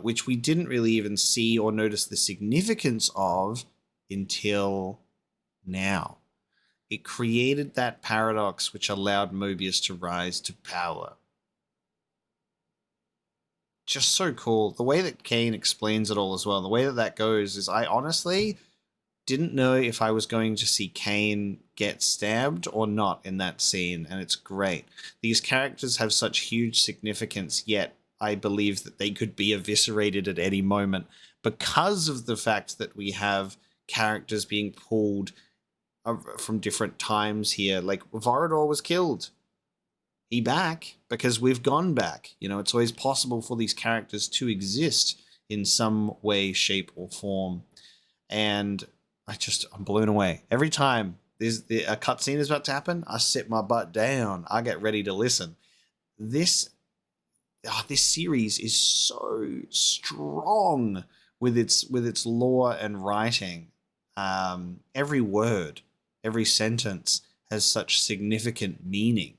which we didn't really even see or notice the significance of until now. It created that paradox which allowed Moebius to rise to power. Just so cool. The way that Kain explains it all as well, the way that that goes is I honestly didn't know if I was going to see Kain get stabbed or not in that scene, and it's great. These characters have such huge significance, yet I believe that they could be eviscerated at any moment because of the fact that we have characters being pulled from different times here. Like, Vorador was killed. He back because we've gone back. You know, it's always possible for these characters to exist in some way, shape, or form. And I'm blown away. Every time a cutscene is about to happen, I sit my butt down. I get ready to listen. This series is so strong with its lore and writing. Every word, every sentence has such significant meaning.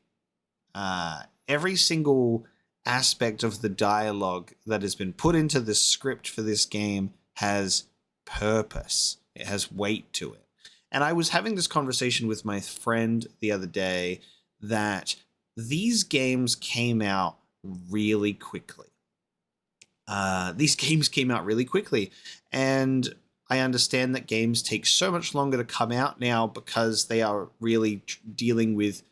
Every single aspect of the dialogue that has been put into the script for this game has purpose. It has weight to it. And I was having this conversation with my friend the other day that these games came out really quickly. And I understand that games take so much longer to come out now because they are really dealing with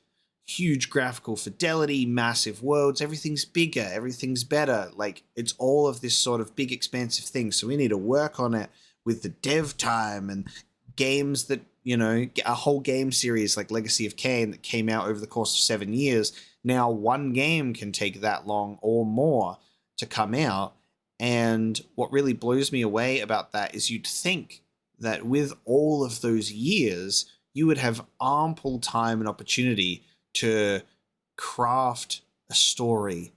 huge graphical fidelity, massive worlds, everything's bigger, everything's better. Like, it's all of this sort of big, expansive thing. So we need to work on it with the dev time, and games that, you know, a whole game series like Legacy of Kain that came out over the course of 7 years. Now one game can take that long or more to come out. And what really blows me away about that is you'd think that with all of those years, you would have ample time and opportunity to craft a story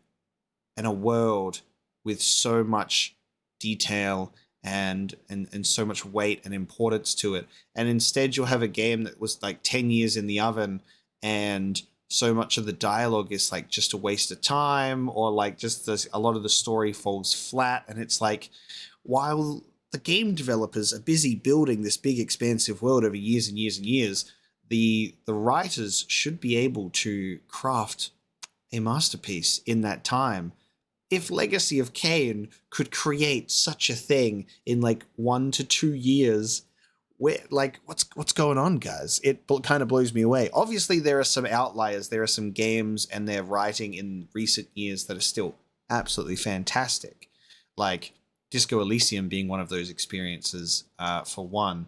and a world with so much detail and so much weight and importance to it. And instead you'll have a game that was like 10 years in the oven, and so much of the dialogue is like just a waste of time, or like just a lot of the story falls flat. And it's like, while the game developers are busy building this big expansive world over years and years and years, the writers should be able to craft a masterpiece in that time. If Legacy of Kain could create such a thing in like 1 to 2 years, what's going on, guys? It kind of blows me away. Obviously, there are some outliers. There are some games and their writing in recent years that are still absolutely fantastic, like Disco Elysium being one of those experiences, for one.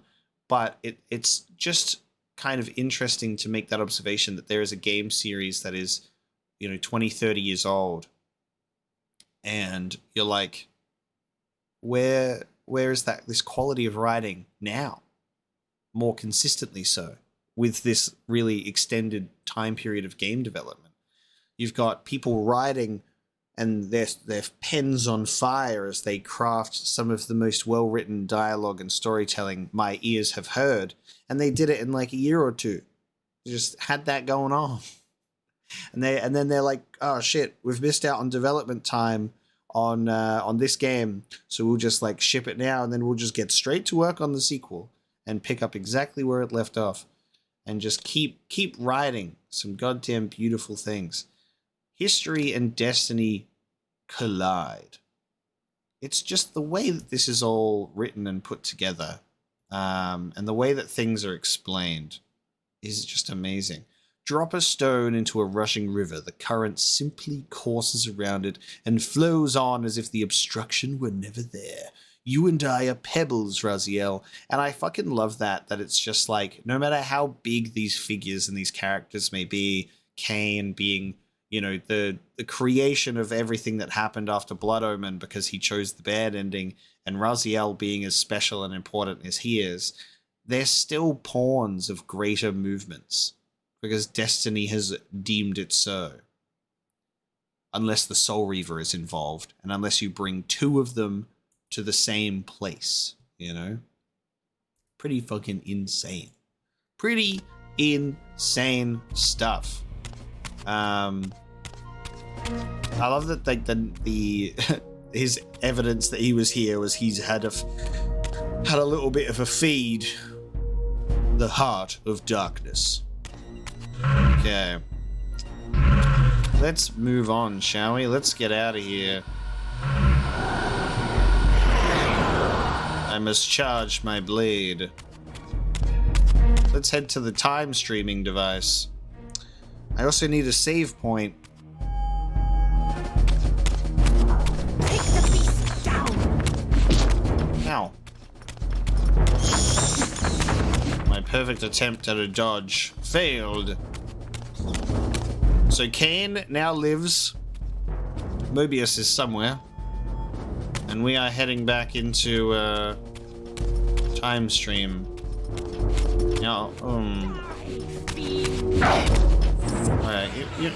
But it's just kind of interesting to make that observation that there is a game series that is, 20, 30 years old, and you're like, where is this quality of writing now? More consistently so, with this really extended time period of game development. You've got people writing and their pens on fire as they craft some of the most well-written dialogue and storytelling my ears have heard, and they did it in like a year or two. They just had that going on. And then they're like, oh shit, we've missed out on development time on this game, so we'll just like ship it now, and then we'll just get straight to work on the sequel and pick up exactly where it left off, and just keep writing some goddamn beautiful things. History and destiny collide. It's just the way that this is all written and put together, and the way that things are explained is just amazing. Drop a stone into a rushing river, the current simply courses around it and flows on as if the obstruction were never there. You and I are pebbles, Raziel. And I fucking love that it's just like, no matter how big these figures and these characters may be, Kain being, the creation of everything that happened after Blood Omen because he chose the bad ending, and Raziel being as special and important as he is, they're still pawns of greater movements, because destiny has deemed it so. Unless the Soul Reaver is involved, and unless you bring two of them to the same place, Pretty fucking insane. Pretty insane stuff. I love that the his evidence that he was here was he's had a little bit of a feed. The heart of darkness. Okay. Let's move on, shall we? Let's get out of here. I must charge my blade. Let's head to the time streaming device. I also need a save point. Take the beast down. Ow. My perfect attempt at a dodge failed. So Kain now lives. Moebius is somewhere. And we are heading back into time stream. Now, alright, you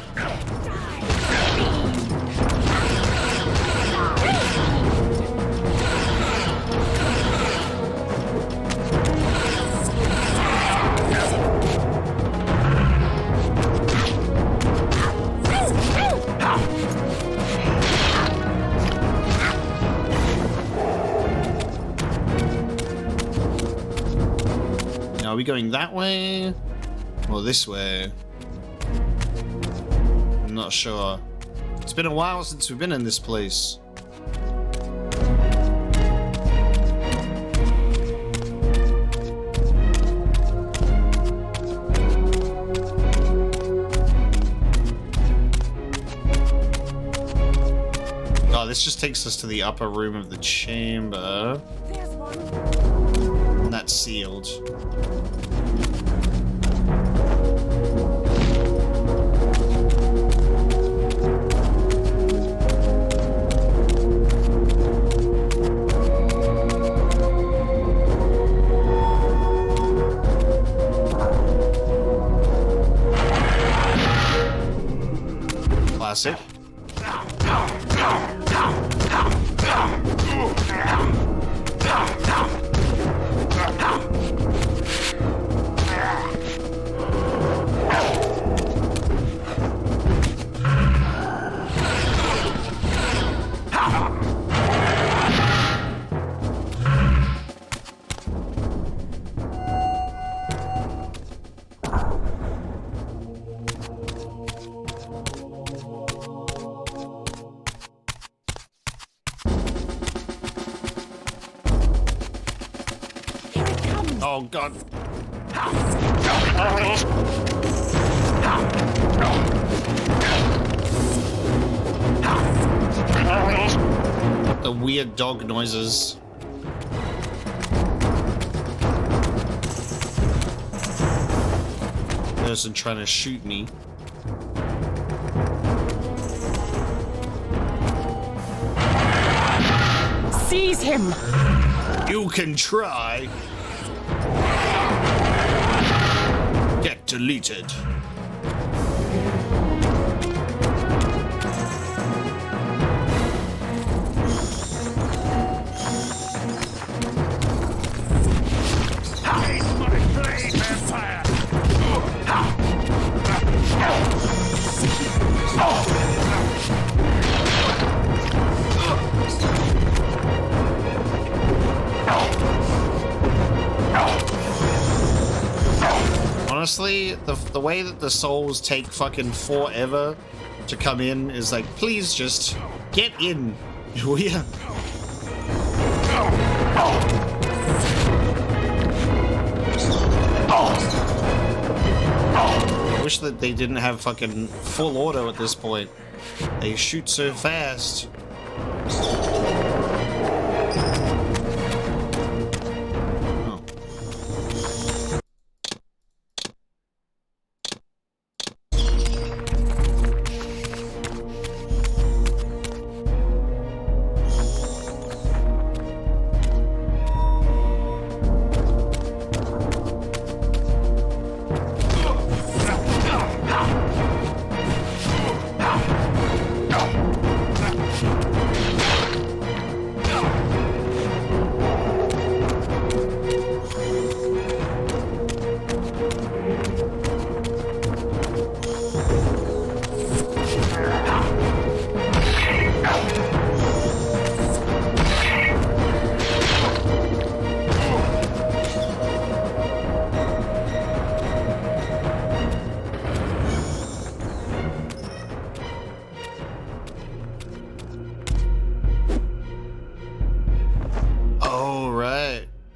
Are we going that way? Or this way? I'm not sure. It's been a while since we've been in this place. Oh, this just takes us to the upper room of the chamber. There's one. And that's sealed. Classic. Oh god. The weird dog noises. Person trying to shoot me. Seize him! You can try. Get deleted. Honestly, the way that the souls take fucking forever to come in is like, please just get in. We wish that they didn't have fucking full auto at this point. They shoot so fast.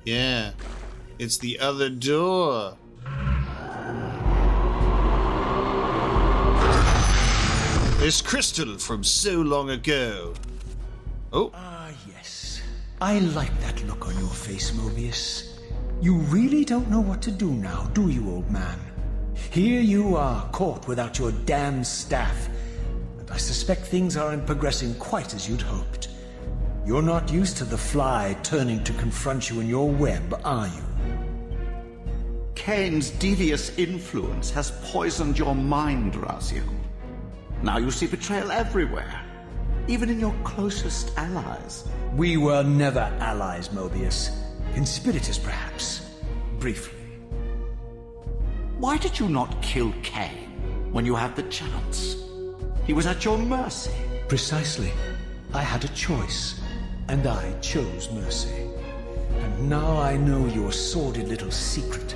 Yeah, it's the other door. This crystal from so long ago. Oh. Ah, yes. I like that look on your face, Moebius. You really don't know what to do now, do you, old man? Here you are, caught without your damn staff. And I suspect things aren't progressing quite as you'd hoped. You're not used to the fly turning to confront you in your web, are you? Kain's devious influence has poisoned your mind, Razio. Now you see betrayal everywhere, even in your closest allies. We were never allies, Moebius. Conspirators, perhaps. Briefly. Why did you not kill Kain when you had the chance? He was at your mercy. Precisely. I had a choice, and I chose mercy. And now I know your sordid little secret.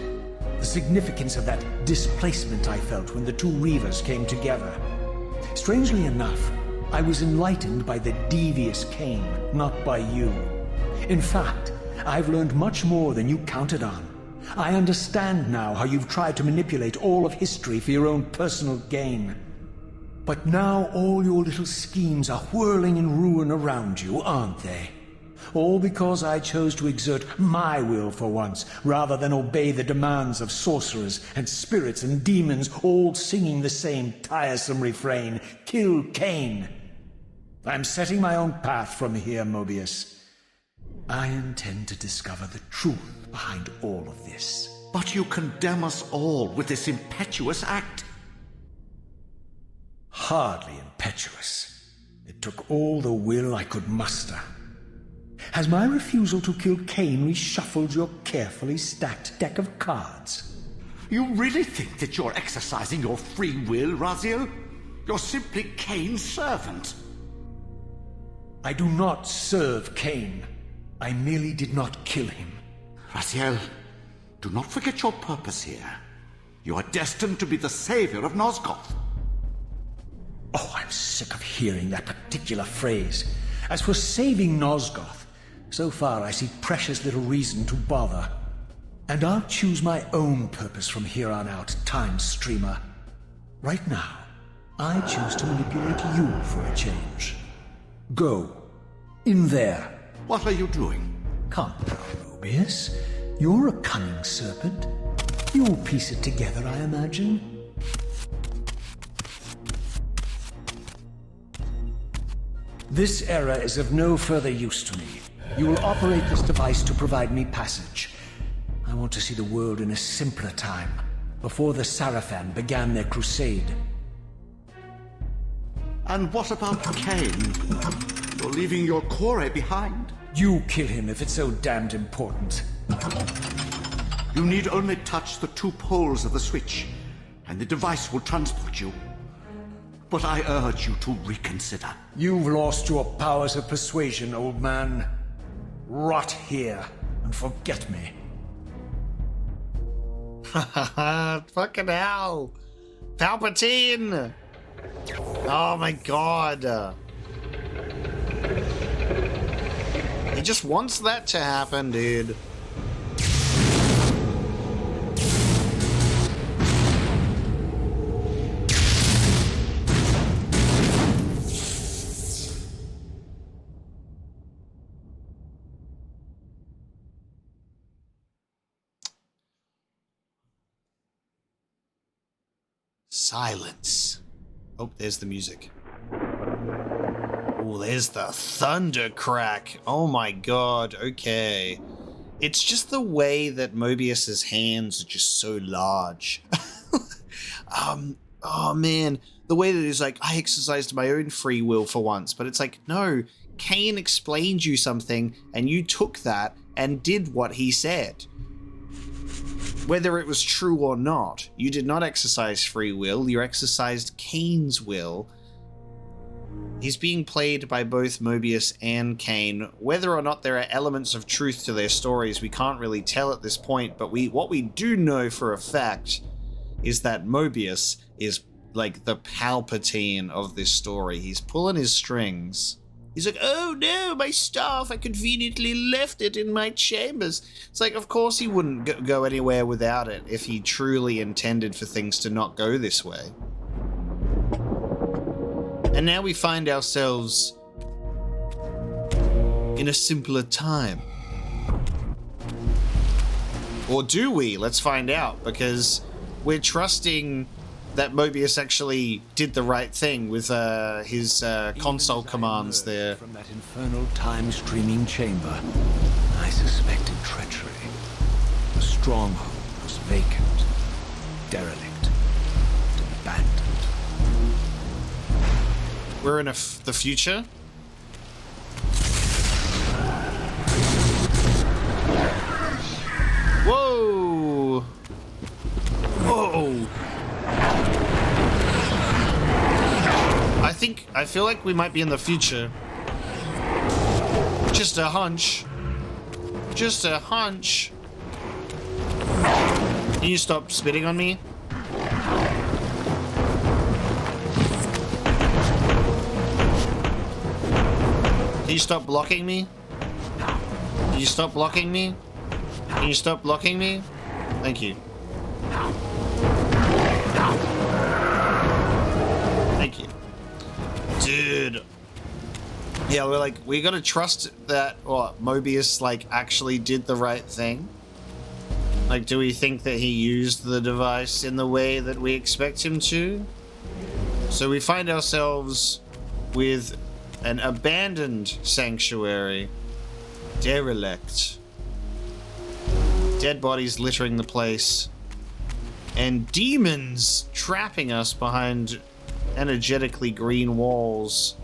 the significance of that displacement I felt when the two Reavers came together. Strangely enough, I was enlightened by the devious Kain, not by you. In fact, I've learned much more than you counted on. I understand now how you've tried to manipulate all of history for your own personal gain. But now all your little schemes are whirling in ruin around you, aren't they? All because I chose to exert my will for once, rather than obey the demands of sorcerers and spirits and demons, all singing the same tiresome refrain, "Kill Kain." I'm setting my own path from here, Moebius. I intend to discover the truth behind all of this. But you condemn us all with this impetuous act. Hardly impetuous. It took all the will I could muster. Has my refusal to kill Kain reshuffled your carefully stacked deck of cards? You really think that you're exercising your free will, Raziel? You're simply Kain's servant. I do not serve Kain. I merely did not kill him. Raziel, do not forget your purpose here. You are destined to be the savior of Nosgoth. Oh, I'm sick of hearing that particular phrase. As for saving Nosgoth, so far I see precious little reason to bother. And I'll choose my own purpose from here on out, Time Streamer. Right now, I choose to manipulate you for a change. Go. In there. What are you doing? Come now, Moebius. You're a cunning serpent. You'll piece it together, I imagine. This era is of no further use to me. You will operate this device to provide me passage. I want to see the world in a simpler time, before the Sarafan began their crusade. And what about Kain? You're leaving your core behind. You kill him if it's so damned important. You need only touch the two poles of the switch, and the device will transport you. But I urge you to reconsider. You've lost your powers of persuasion, old man. Rot here and forget me. Fucking hell. Palpatine! Oh my god. He just wants that to happen, dude. Silence. Oh, there's the music. Oh, there's the thunder crack. Oh my god, okay. It's just the way that Moebius's hands are just so large. Oh man, the way that he's like, I exercised my own free will for once, but it's like, no, Kain explained you something and you took that and did what he said. Whether it was true or not, you did not exercise free will, you exercised Kain's will. He's being played by both Moebius and Kain. Whether or not there are elements of truth to their stories, we can't really tell at this point, but what we do know for a fact is that Moebius is like the Palpatine of this story. He's pulling his strings. He's like, oh no, my staff, I conveniently left it in my chambers. It's like, of course he wouldn't go anywhere without it if he truly intended for things to not go this way. And now we find ourselves in a simpler time. Or do we? Let's find out, because we're trusting that Moebius actually did the right thing with his console commands there. From that infernal time-streaming chamber, I suspected treachery. The stronghold was vacant, derelict, and abandoned. We're in the future? Whoa! Whoa! I feel like we might be in the future. Just a hunch. Just a hunch. Can you stop spitting on me? Can you stop blocking me? Can you stop blocking me? Can you stop blocking me? Thank you. Thank you. Dude. Yeah, we gotta trust that, Moebius, like, actually did the right thing. Like, do we think that he used the device in the way that we expect him to? So we find ourselves with an abandoned sanctuary. Derelict. Dead bodies littering the place. And demons trapping us behind energetically green walls.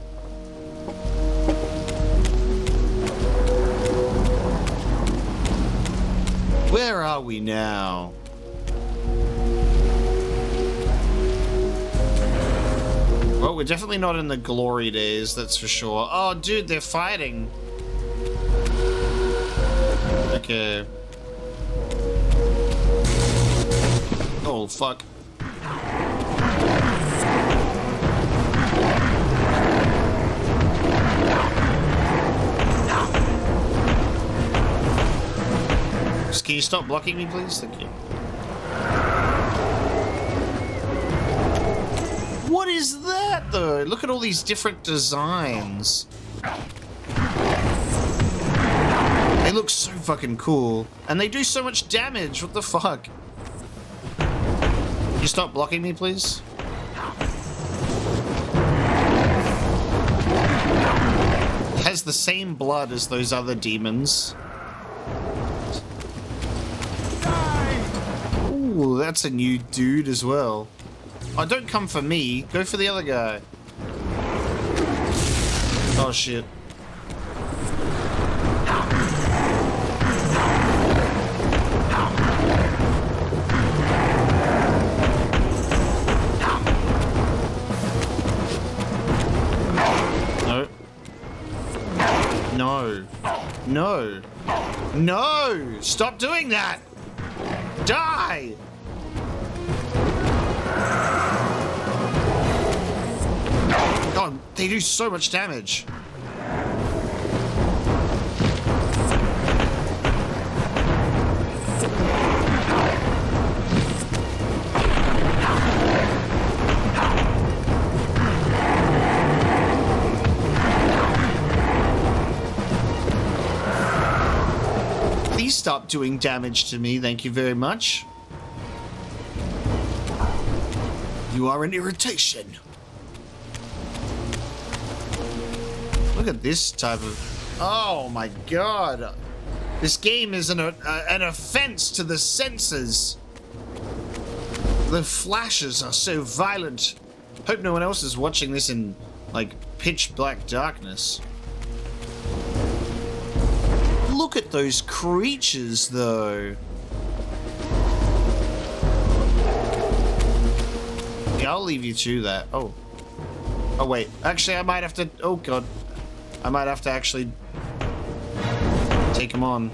Where are we now? Well, we're definitely not in the glory days, that's for sure. Oh, dude, they're fighting. Okay. Oh, fuck. Can you stop blocking me, please? Thank you. What is that, though? Look at all these different designs. They look so fucking cool. And they do so much damage. What the fuck? Can you stop blocking me, please? It has the same blood as those other demons. Ooh, that's a new dude as well. Oh, don't come for me. Go for the other guy. Oh, shit. No. No. No. No! Stop doing that! Die! God, they do so much damage. Please stop doing damage to me, thank you very much. You are an irritation. Look at this type of... Oh my god. This game is an offense to the senses. The flashes are so violent. Hope no one else is watching this in, like, pitch black darkness. Look at those creatures, though. Yeah, I'll leave you to that. Oh. Oh, wait. Actually, I might have to... Oh, God. I might have to actually take him on.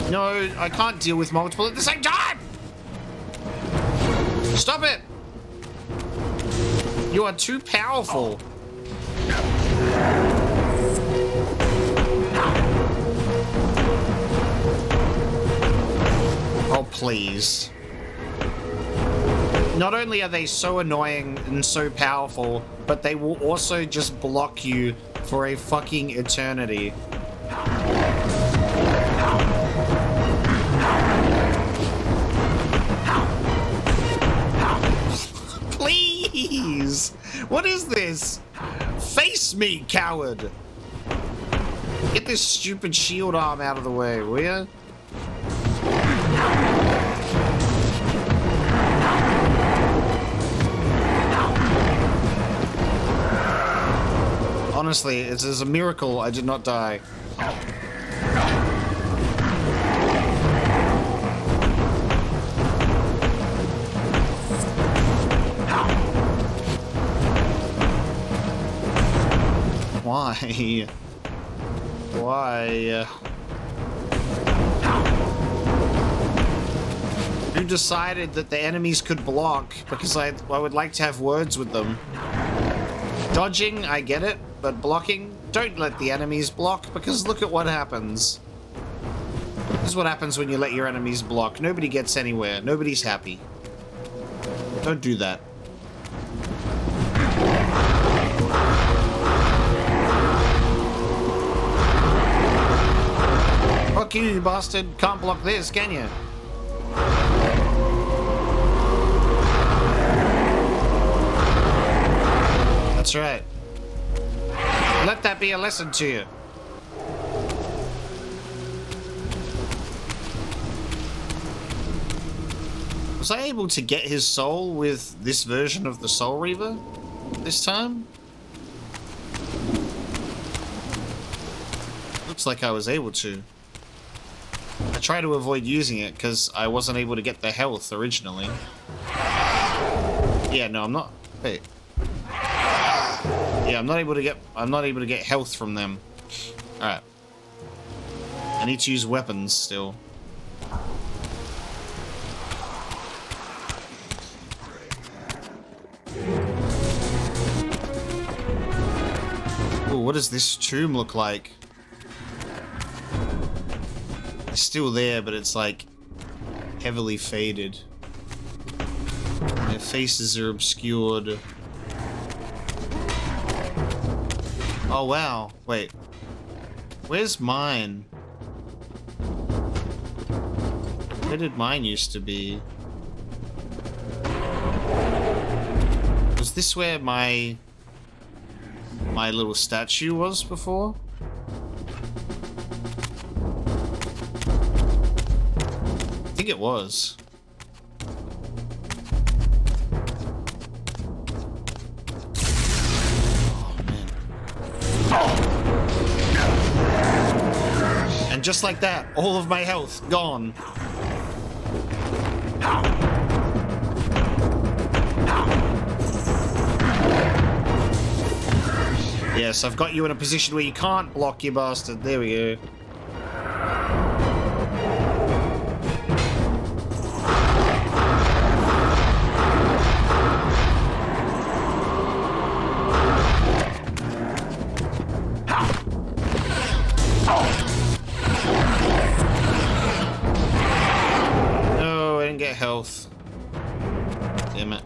No, I can't deal with multiple at the same time! Stop it! You are too powerful. Oh, please. Not only are they so annoying and so powerful, but they will also just block you for a fucking eternity. Please! What is this? Face me, coward! Get this stupid shield arm out of the way, will ya? Honestly, it is a miracle I did not die. Why? Why? even decided that the enemies could block because I would like to have words with them. Dodging, I get it, but blocking, don't let the enemies block because look at what happens. This is what happens when you let your enemies block. Nobody gets anywhere. Nobody's happy. Don't do that. Fuck you, you bastard. Can't block this, can you? That's right. Let that be a lesson to you. Was I able to get his soul with this version of the Soul Reaver this time? Looks like I was able to. I try to avoid using it because I wasn't able to get the health originally. Yeah, no, I'm not. Wait. Yeah, I'm not able to get health from them. Alright. I need to use weapons still. Ooh, what does this tomb look like? It's still there, but it's like heavily faded. Their faces are obscured. Oh wow, wait. Where's mine? Where did mine used to be? Was this where my little statue was before? I think it was. And just like that, all of my health gone. Yes, I've got you in a position where you can't block, you bastard. There we go. Health. Damn it.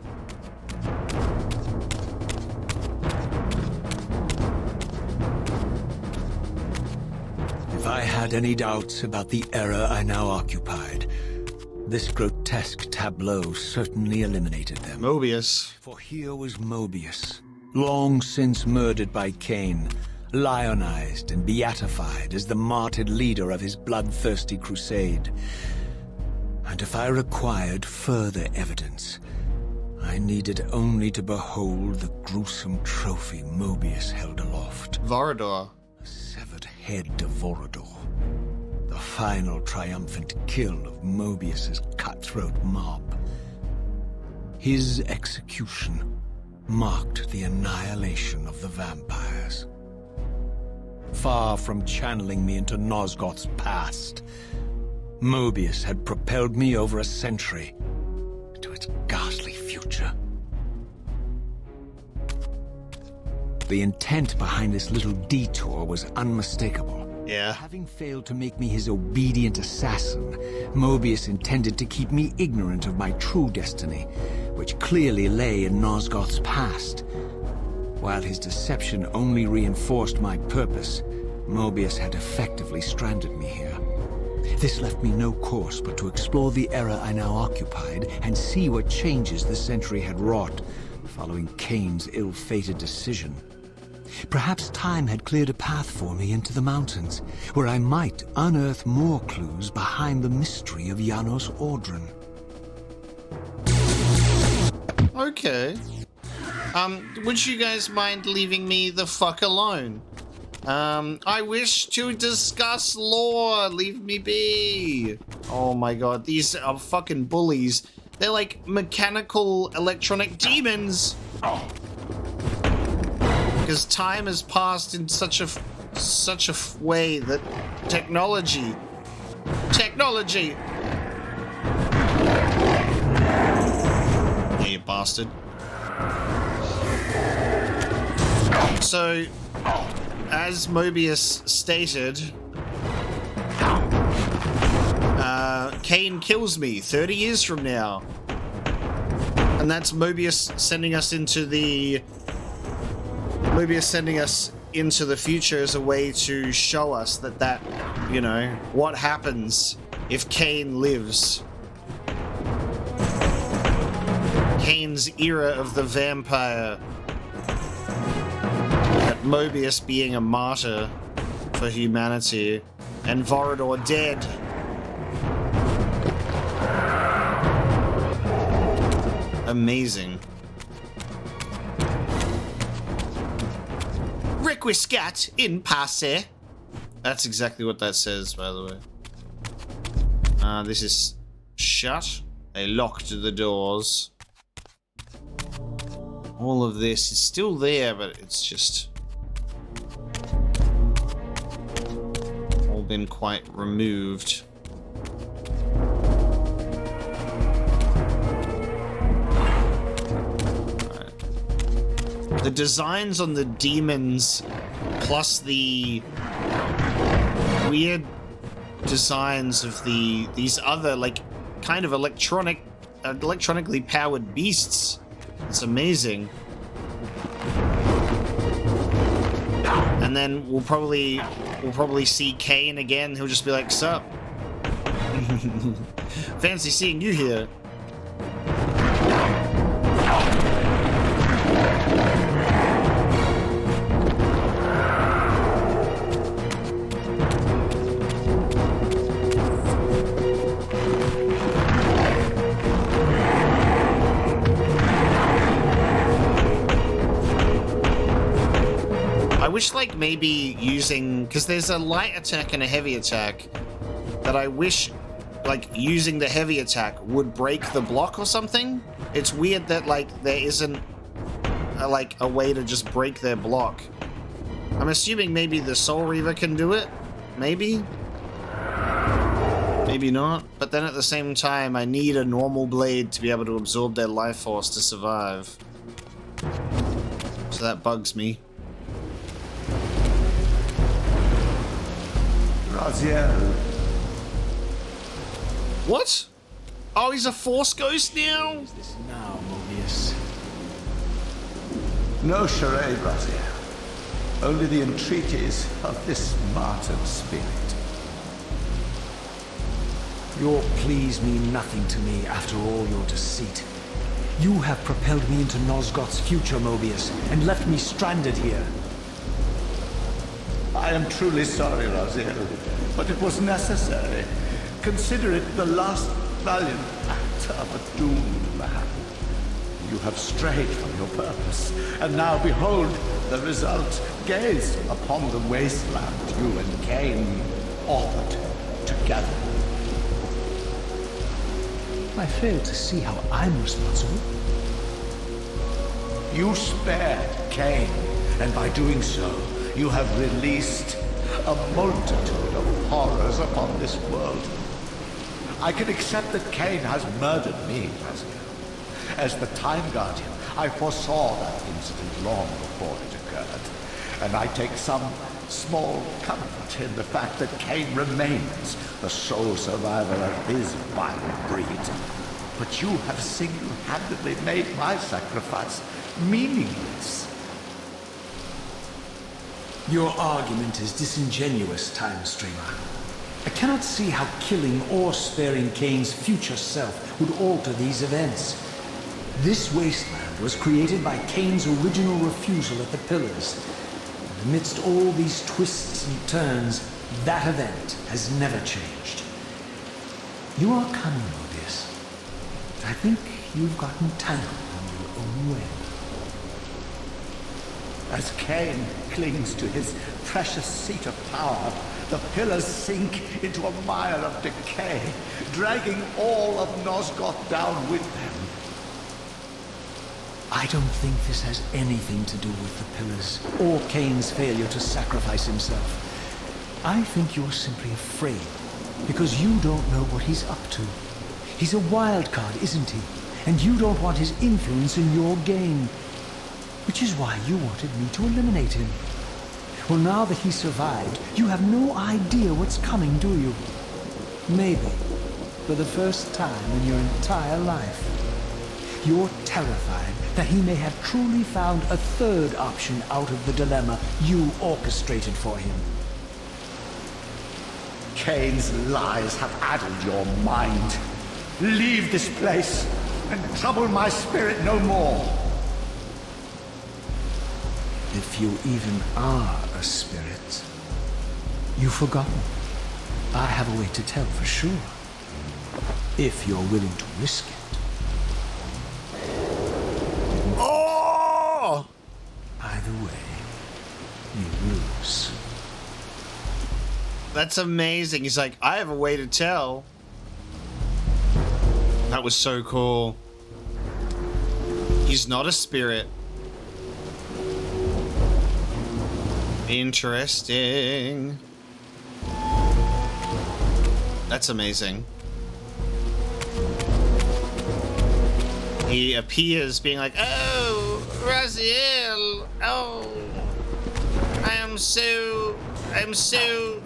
If I had any doubts about the era I now occupied, this grotesque tableau certainly eliminated them. Moebius. For here was Moebius, long since murdered by Kain, lionized and beatified as the martyred leader of his bloodthirsty crusade. And if I required further evidence, I needed only to behold the gruesome trophy Moebius held aloft. Vorador. The severed head of Vorador. The final triumphant kill of Moebius's cutthroat mob. His execution marked the annihilation of the vampires. Far from channeling me into Nosgoth's past, Moebius had propelled me over a century to its ghastly future. The intent behind this little detour was unmistakable. Yeah. Having failed to make me his obedient assassin, Moebius intended to keep me ignorant of my true destiny, which clearly lay in Nosgoth's past. While his deception only reinforced my purpose, Moebius had effectively stranded me here. This left me no course but to explore the era I now occupied and see what changes the century had wrought following Kain's ill-fated decision. Perhaps time had cleared a path for me into the mountains, where I might unearth more clues behind the mystery of Janos Audron. Okay. Would you guys mind leaving me the fuck alone? I wish to discuss lore. Leave me be. Oh my god, these are fucking bullies. They're like mechanical electronic demons. Because time has passed in such a way that technology. bastard. So, as Moebius stated, Kain kills me 30 years from now. And that's Moebius sending us into the future as a way to show us that, you know, what happens if Kain lives. Kain's era of the vampire. That Moebius being a martyr for humanity. And Vorador dead. Amazing. Requiescat in pace. That's exactly what that says, by the way. This is shut. They locked the doors. All of this is still there, but it's just all been quite removed. The designs on the demons, plus the weird designs of these other, like, kind of electronically powered beasts. It's amazing. And then we'll probably see Kain again. He'll just be like, "Sup? Fancy seeing you here." I wish, like, maybe using, because there's a light attack and a heavy attack, that I wish, like, using the heavy attack would break the block or something. It's weird that, like, there isn't a way to just break their block. I'm assuming maybe the Soul Reaver can do it. Maybe. Maybe not. But then at the same time, I need a normal blade to be able to absorb their life force to survive. So that bugs me. Raziel. What? Oh, he's a Force Ghost now? Is this now, Moebius? No charade, Raziel. Only the entreaties of this martyred spirit. Your pleas mean nothing to me after all your deceit. You have propelled me into Nosgoth's future, Moebius, and left me stranded here. I am truly sorry, Raziel, but it was necessary. Consider it the last valiant act of a doomed man. You have strayed from your purpose, and now behold the result. Gaze upon the wasteland you and Kain authored together. I fail to see how I'm responsible. You spared Kain, and by doing so, you have released a multitude of horrors upon this world. I can accept that Kain has murdered me, Raziel. As the Time Guardian, I foresaw that incident long before it occurred, and I take some small comfort in the fact that Kain remains the sole survivor of his vile breed. But you have single-handedly made my sacrifice meaningless. Your argument is disingenuous, Time Streamer. I cannot see how killing or sparing Kain's future self would alter these events. This wasteland was created by Kain's original refusal at the Pillars. And amidst all these twists and turns, that event has never changed. You are cunning, Moebius. I think you've gotten tangled in your own way. As Kain clings to his precious seat of power, the pillars sink into a mire of decay, dragging all of Nosgoth down with them. I don't think this has anything to do with the Pillars, or Kain's failure to sacrifice himself. I think you're simply afraid, because you don't know what he's up to. He's a wild card, isn't he? and you don't want his influence in your game. Which is why you wanted me to eliminate him. Well, now that he survived, you have no idea what's coming, do you? Maybe, for the first time in your entire life, you're terrified that he may have truly found a third option out of the dilemma you orchestrated for him. Kain's lies have addled your mind. Leave this place and trouble my spirit no more. If you even are a spirit, you've forgotten. I have a way to tell for sure. If you're willing to risk it. Oh! Either way, you lose. That's amazing. He's like, I have a way to tell. That was so cool. He's not a spirit. Interesting. That's amazing. He appears being like, oh, Raziel, oh, I'm so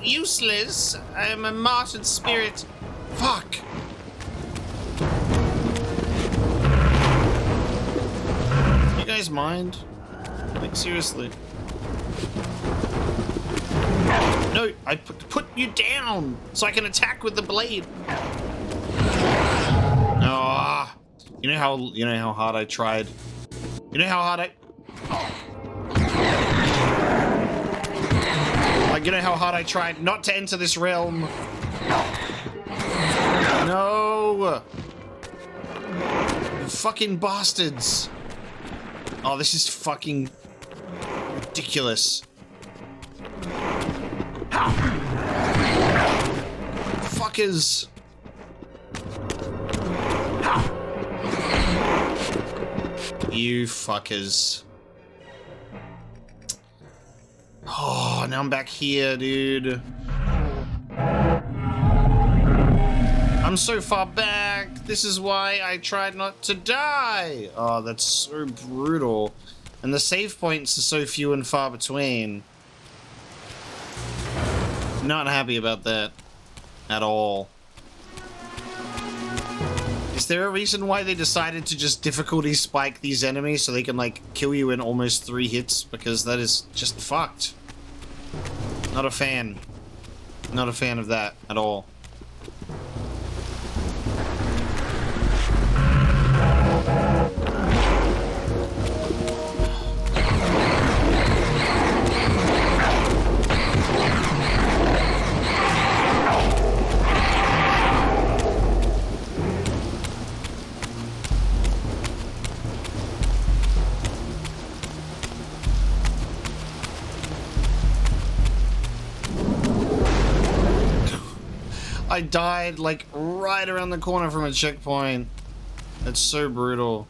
useless. I am a martyred spirit. Fuck. You guys mind? Like, seriously. No, I put you down so I can attack with the blade. Oh, you know how hard I tried. You know how hard you know how hard I tried not to enter this realm. No, you fucking bastards. Oh, this is fucking ridiculous. Fuckers. You fuckers. Oh, now I'm back here, dude. I'm so far back. This is why I tried not to die. Oh, that's so brutal. And the save points are so few and far between. Not happy about that at all. Is there a reason why they decided to just difficulty spike these enemies so they can, like, kill you in almost 3 hits? Because that is just fucked. Not a fan. Not a fan of that at all. I died, like, right around the corner from a checkpoint. That's so brutal.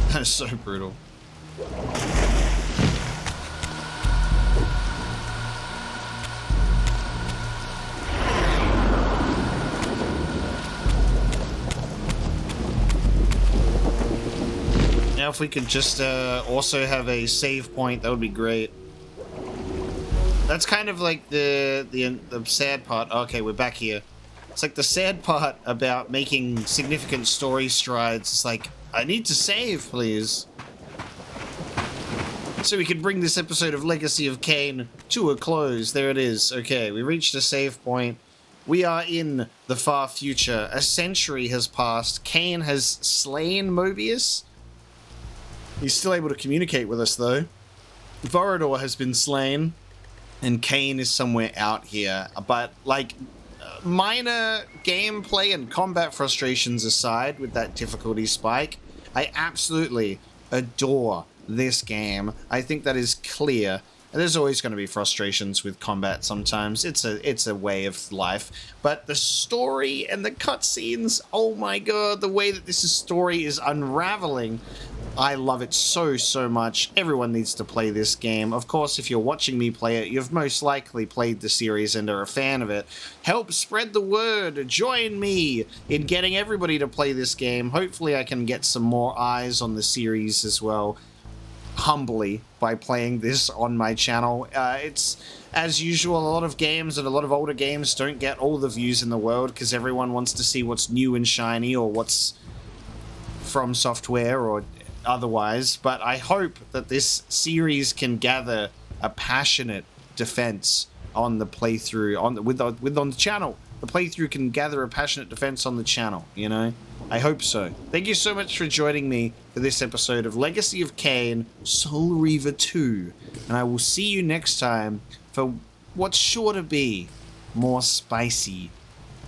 That is so brutal. Now if we could just also have a save point, that would be great. That's kind of like the sad part. Okay, we're back here. It's like the sad part about making significant story strides. It's like, I need to save, please. So we can bring this episode of Legacy of Kain to a close. There it is. Okay, we reached a save point. We are in the far future. A century has passed. Kain has slain Moebius. He's still able to communicate with us, though. Vorador has been slain. And Kain is somewhere out here. But, like, minor gameplay and combat frustrations aside with that difficulty spike, I absolutely adore this game. I think that is clear. And there's always going to be frustrations with combat sometimes. It's a way of life. But the story and the cutscenes, oh my god, the way that this story is unraveling. I love it so much. Everyone needs to play this game. Of course, if you're watching me play it, you've most likely played the series and are a fan of it. Help spread the word. Join me in getting everybody to play this game. Hopefully I can get some more eyes on the series as well, humbly, by playing this on my channel. It's, as usual, a lot of games and a lot of older games don't get all the views in the world because everyone wants to see what's new and shiny or what's from software or otherwise, but I hope that this series can gather a passionate defense on the playthrough on the channel. The playthrough can gather a passionate defense on the channel, you know? I hope so. Thank you so much for joining me for this episode of Legacy of Kain, Soul Reaver 2, and I will see you next time for what's sure to be more spicy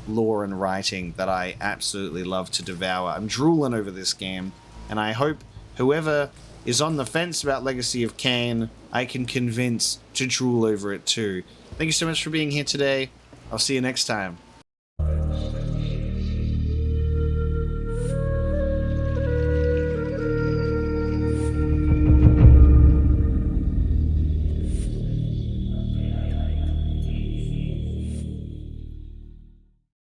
lore and writing that I absolutely love to devour. I'm drooling over this game, and I hope whoever is on the fence about Legacy of Kain, I can convince to drool over it too. Thank you so much for being here today. I'll see you next time.